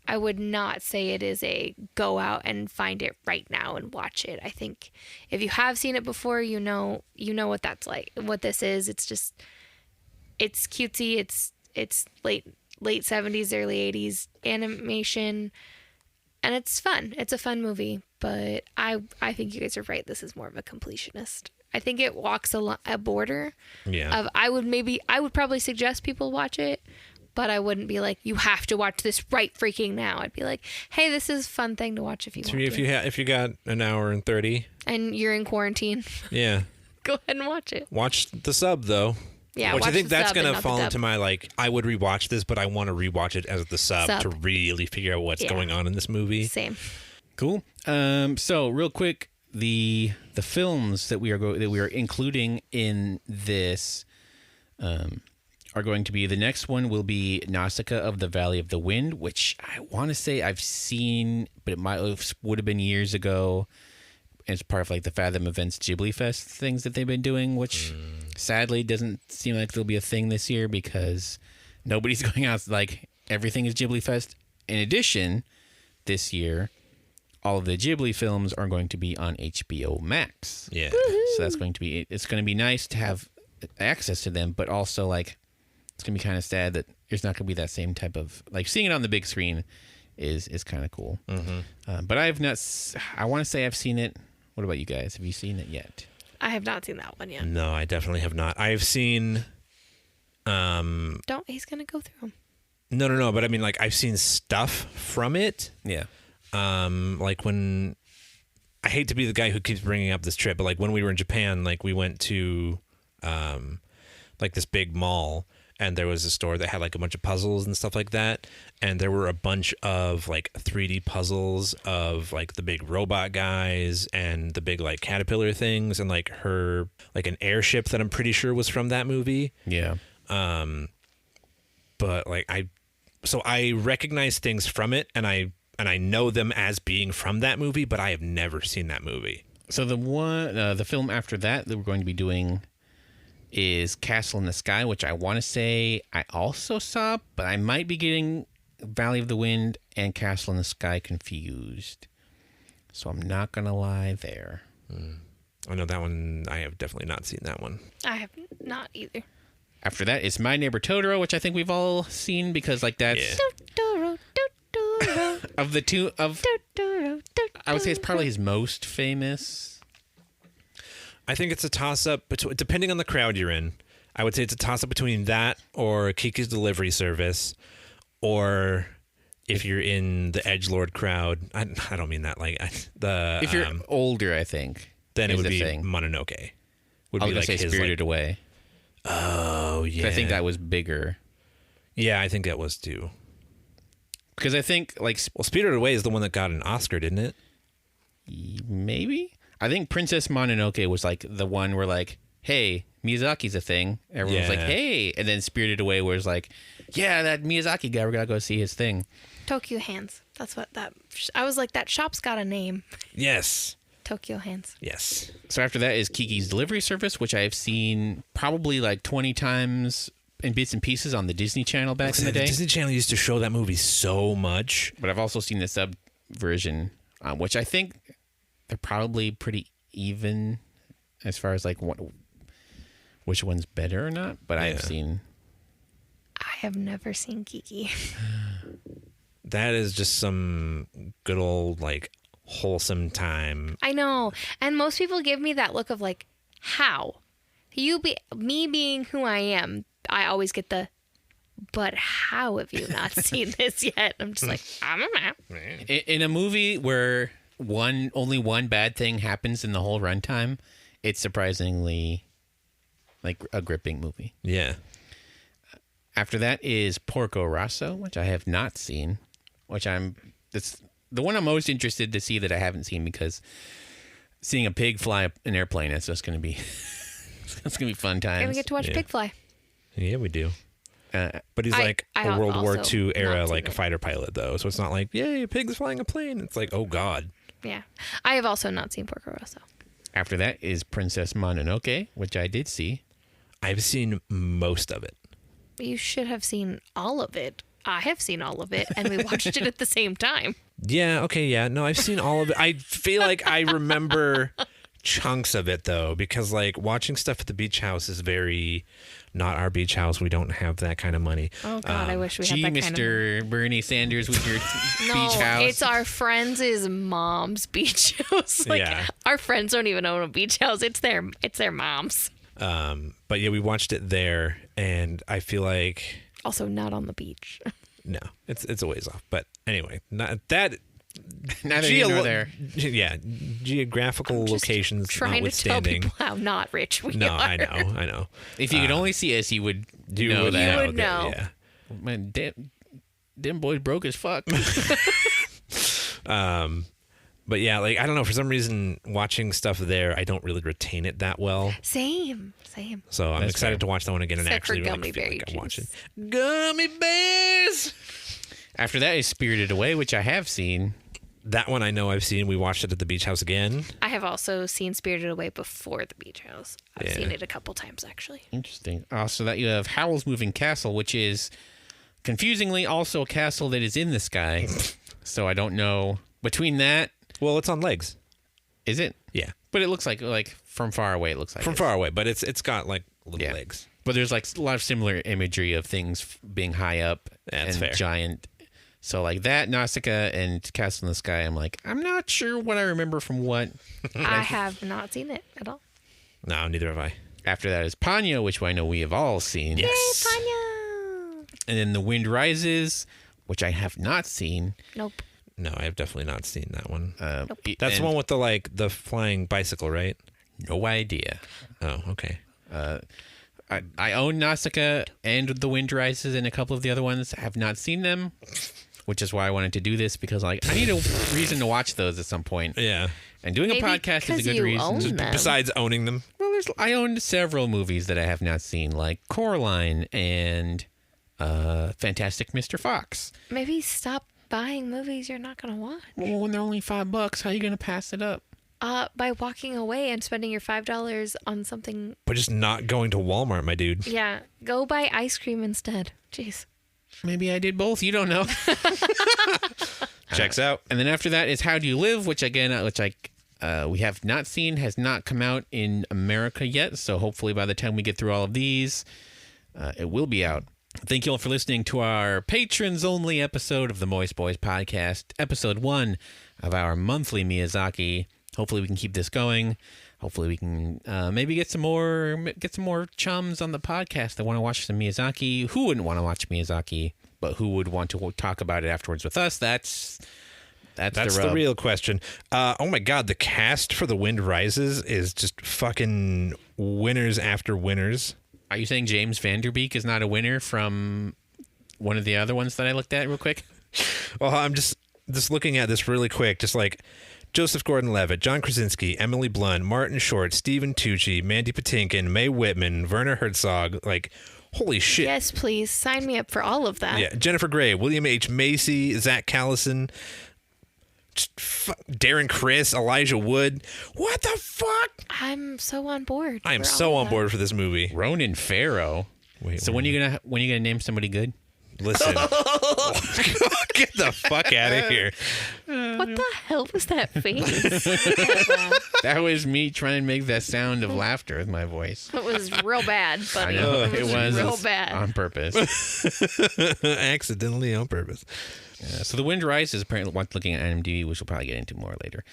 I would not say it is a go out and find it right now and watch it. I think if you have seen it before, you know what that's like, what this is. It's just, it's cutesy. It's late 70s, early 80s animation, and it's fun. It's a fun movie, but I think you guys are right. This is more of a completionist. I think it walks a border of I would probably suggest people watch it, but I wouldn't be like, you have to watch this right freaking now. I'd be like, hey, this is a fun thing to watch if you want to. If you got an hour and 30 and you're in quarantine, yeah, go ahead and watch it. Watch the sub though. Yeah, which I think that's going to fall into my, like, I would rewatch this, but I want to rewatch it as the sub to really figure out what's going on in this movie. Same. Cool. So real quick, the films that we are including in this are going to be, the next one will be Nausicaa of the Valley of the Wind, which I want to say I've seen, but it would have been years ago. It's part of like the Fathom Events Ghibli Fest things that they've been doing, which sadly doesn't seem like there'll be a thing this year because nobody's going out. Like, everything is Ghibli Fest. In addition, this year, all of the Ghibli films are going to be on HBO Max. Yeah. So it's going to be nice to have access to them, but also, like, it's going to be kind of sad that there's not going to be that same type of, like, seeing it on the big screen is kind of cool. Mm-hmm. But I want to say I've seen it. What about you guys? Have you seen it yet? I have not seen that one yet. No, I definitely have not. I've seen. He's gonna go through them. No. But I mean, like, I've seen stuff from it. Yeah. Like when, I hate to be the guy who keeps bringing up this trip, but like when we were in Japan, like we went to, like this big mall. And there was a store that had like a bunch of puzzles and stuff like that. And there were a bunch of like 3D puzzles of like the big robot guys and the big like caterpillar things and like her, like an airship that I'm pretty sure was from that movie. Yeah. But like I recognize things from it and I know them as being from that movie, but I have never seen that movie. So the film after that we're going to be doing is Castle in the Sky, which I want to say I also saw, but I might be getting Valley of the Wind and Castle in the Sky confused. So I'm not going to lie there. I know that one. I have definitely not seen that one. I have not either. After that is My Neighbor Totoro, which I think we've all seen because, like, that's of the two of. I would say it's probably his most famous. I think it's a toss-up, depending on the crowd you're in. I would say it's a toss-up between that or Kiki's Delivery Service, or if you're in the edgelord crowd. I don't mean that. Like if you're older, I think then it would be Mononoke. Would be like say Spirited Away. Oh yeah, I think that was bigger. Yeah, I think that was too. Because I think Spirited Away is the one that got an Oscar, didn't it? Maybe. I think Princess Mononoke was like the one where like, hey, Miyazaki's a thing. Everyone's like, hey. And then Spirited Away was like, yeah, that Miyazaki guy, we're going to go see his thing. Tokyo Hands. That's what I was like, that shop's got a name. Yes. Tokyo Hands. Yes. So after that is Kiki's Delivery Service, which I've seen probably like 20 times in bits and pieces on the Disney Channel back in the day. The Disney Channel used to show that movie so much. But I've also seen the sub version, which I think they're probably pretty even as far as like which one's better or not. But I have never seen Kiki. That is just some good old like wholesome time. I know. And most people give me that look of like, how? Me being who I am, I always get the, but how have you not seen this yet? I'm just like, I don't know. In a movie where only one bad thing happens in the whole runtime, it's surprisingly like a gripping movie. Yeah. After that is Porco Rosso, which I have not seen, it's the one I'm most interested to see that I haven't seen, because seeing a pig fly an airplane, it's just going to be it's going to be fun times. Gonna get to watch Pig Fly. Yeah, we do. Uh, But he's I like a have World War also II era not seen like it. fighter pilot though, so it's not like yay, a pig's flying a plane. It's like, oh god. Yeah. I have also not seen Porco Rosso. After that is Princess Mononoke, which I did see. I've seen most of it. You should have seen all of it. I have seen all of it, and we watched it at the same time. Yeah, okay, yeah. No, I've seen all of it. I feel like I remember chunks of it though, because like watching stuff at the beach house is very not our beach house. We don't have that kind of money. Oh God, I wish we Gee, had that kind of. Mr. Bernie Sanders with your No, beach house. it's our friends' mom's beach house. Like Yeah. our friends don't even own a beach house. It's their mom's. But yeah, we watched it there, and I feel like Also not on the beach. no, it's a ways off. But anyway, not that. Neither here nor there. Yeah, geographical Just locations trying to tell notwithstanding. people how not rich we No, are. I know. If you could only see us, you would know would that. You would know. Yeah. Man, them boys broke as fuck. But yeah, like I don't know, for some reason watching stuff there, I don't really retain it that well. Same. So I'm That's excited fair. to watch that one again and Except for actually gummy like, feel berry like I'm watching. juice. Gummy bears. After that is Spirited Away, which I have seen. That one I know I've seen. We watched it at the beach house again. I have also seen Spirited Away before the beach house. I've Yeah. seen it a couple times actually. Interesting. So that you have Howl's Moving Castle, which is confusingly also a castle that is in the sky. So I don't know. Between that, Well, it's on legs. is it? Yeah, But it looks like from far away, it looks like from it. far away, but it's got like little Yeah. legs. But there's like a lot of similar imagery of things being high up That's and fair. giant. So like that, Nausicaa and Castle in the Sky, I'm like, I'm not sure what I remember from what. I have not seen it at all. No, neither have I. After that is Ponyo, which I know we have all seen. Yes. Tanya. And then The Wind Rises, which I have not seen. Nope. No, I have definitely not seen that one. That's the and one with the flying bicycle, right? No idea. Oh, okay. I own Nausicaa and The Wind Rises and a couple of the other ones. I have not seen them, which is why I wanted to do this, because like I need a reason to watch those at some point. Yeah. And doing Maybe a podcast is a because good you reason. own them. Besides owning them. Well, I own several movies that I have not seen, like Coraline and Fantastic Mr. Fox. Maybe stop buying movies you're not gonna watch. Well, when they're only $5, how are you going to pass it up? By walking away and spending your $5 on something. But just not going to Walmart, my dude. Yeah, go buy ice cream instead. Jeez. Maybe I did both. You don't know. Checks out. And then after that is How Do You Live, which we have not seen, has not come out in America yet. So hopefully by the time we get through all of these, it will be out. Thank you all for listening to our patrons only episode of the Moist Boys podcast, episode 1 of our monthly Miyazaki. Hopefully we can keep this going. Hopefully we can maybe get some more chums on the podcast that want to watch some Miyazaki. Who wouldn't want to watch Miyazaki, but who would want to talk about it afterwards with us? That's the real question. Oh my God, the cast for The Wind Rises is just fucking winners after winners. Are you saying James Vanderbeek is not a winner from one of the other ones that I looked at real quick? Well, I'm just looking at this really quick, just like Joseph Gordon-Levitt, John Krasinski, Emily Blunt, Martin Short, Stephen Tucci, Mandy Patinkin, Mae Whitman, Werner Herzog. Like, holy shit. Yes, please sign me up for all of that. Yeah, Jennifer Grey, William H. Macy, Zach Callison, Darren Criss, Elijah Wood. What the fuck? I'm so on board. I am for all so of on that. board for this movie. Ronan Farrow. Wait, So when are you gonna name somebody good? Listen. Get the fuck out of here. What the hell was that face? That was me trying to make that sound of laughter with my voice. It was real bad, I buddy. know. It was real bad. On purpose. Accidentally on purpose. So The Wind Rises, apparently, looking at IMDb, which we'll probably get into more later,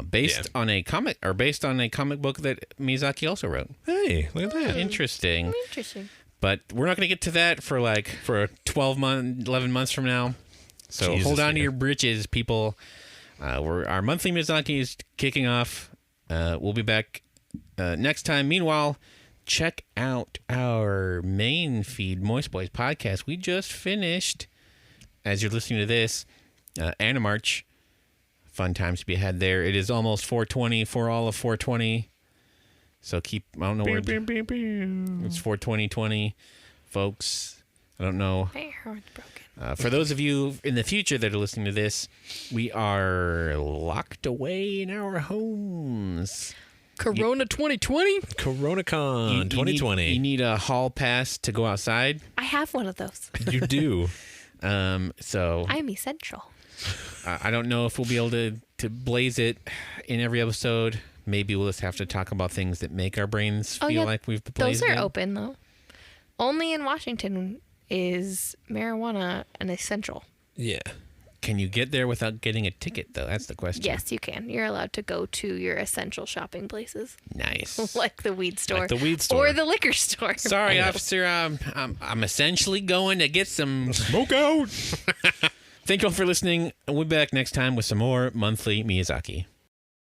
based on a comic book that Miyazaki also wrote. Hey, look at that. Interesting. Interesting. But we're not going to get to that for 11 months from now. So Jesus, hold on to yeah. your britches, people. Our monthly Miyazaki is kicking off. We'll be back next time. Meanwhile, check out our main feed, Moist Boys Podcast. We just finished, as you're listening to this, Animarch. Fun times to be had there. It is almost 420 for all of 420. So I don't know where it's 420, folks. I don't know. My heart's broken. For those of you in the future that are listening to this, we are locked away in our homes. Corona 2020? CoronaCon 2020. You need a hall pass to go outside. I have one of those. You do. So I'm essential. I don't know if we'll be able to blaze it in every episode. Maybe we'll just have to talk about things that make our brains feel like we've blazed Those are it. open, though. Only in Washington is marijuana an essential. Yeah. Can you get there without getting a ticket, though? That's the question. Yes, you can. You're allowed to go to your essential shopping places. Nice. Like the weed store. Like the weed store. Or the liquor store. Sorry, officer. I'm essentially going to get some Smoke out. Thank you all for listening. We'll be back next time with some more monthly Miyazaki.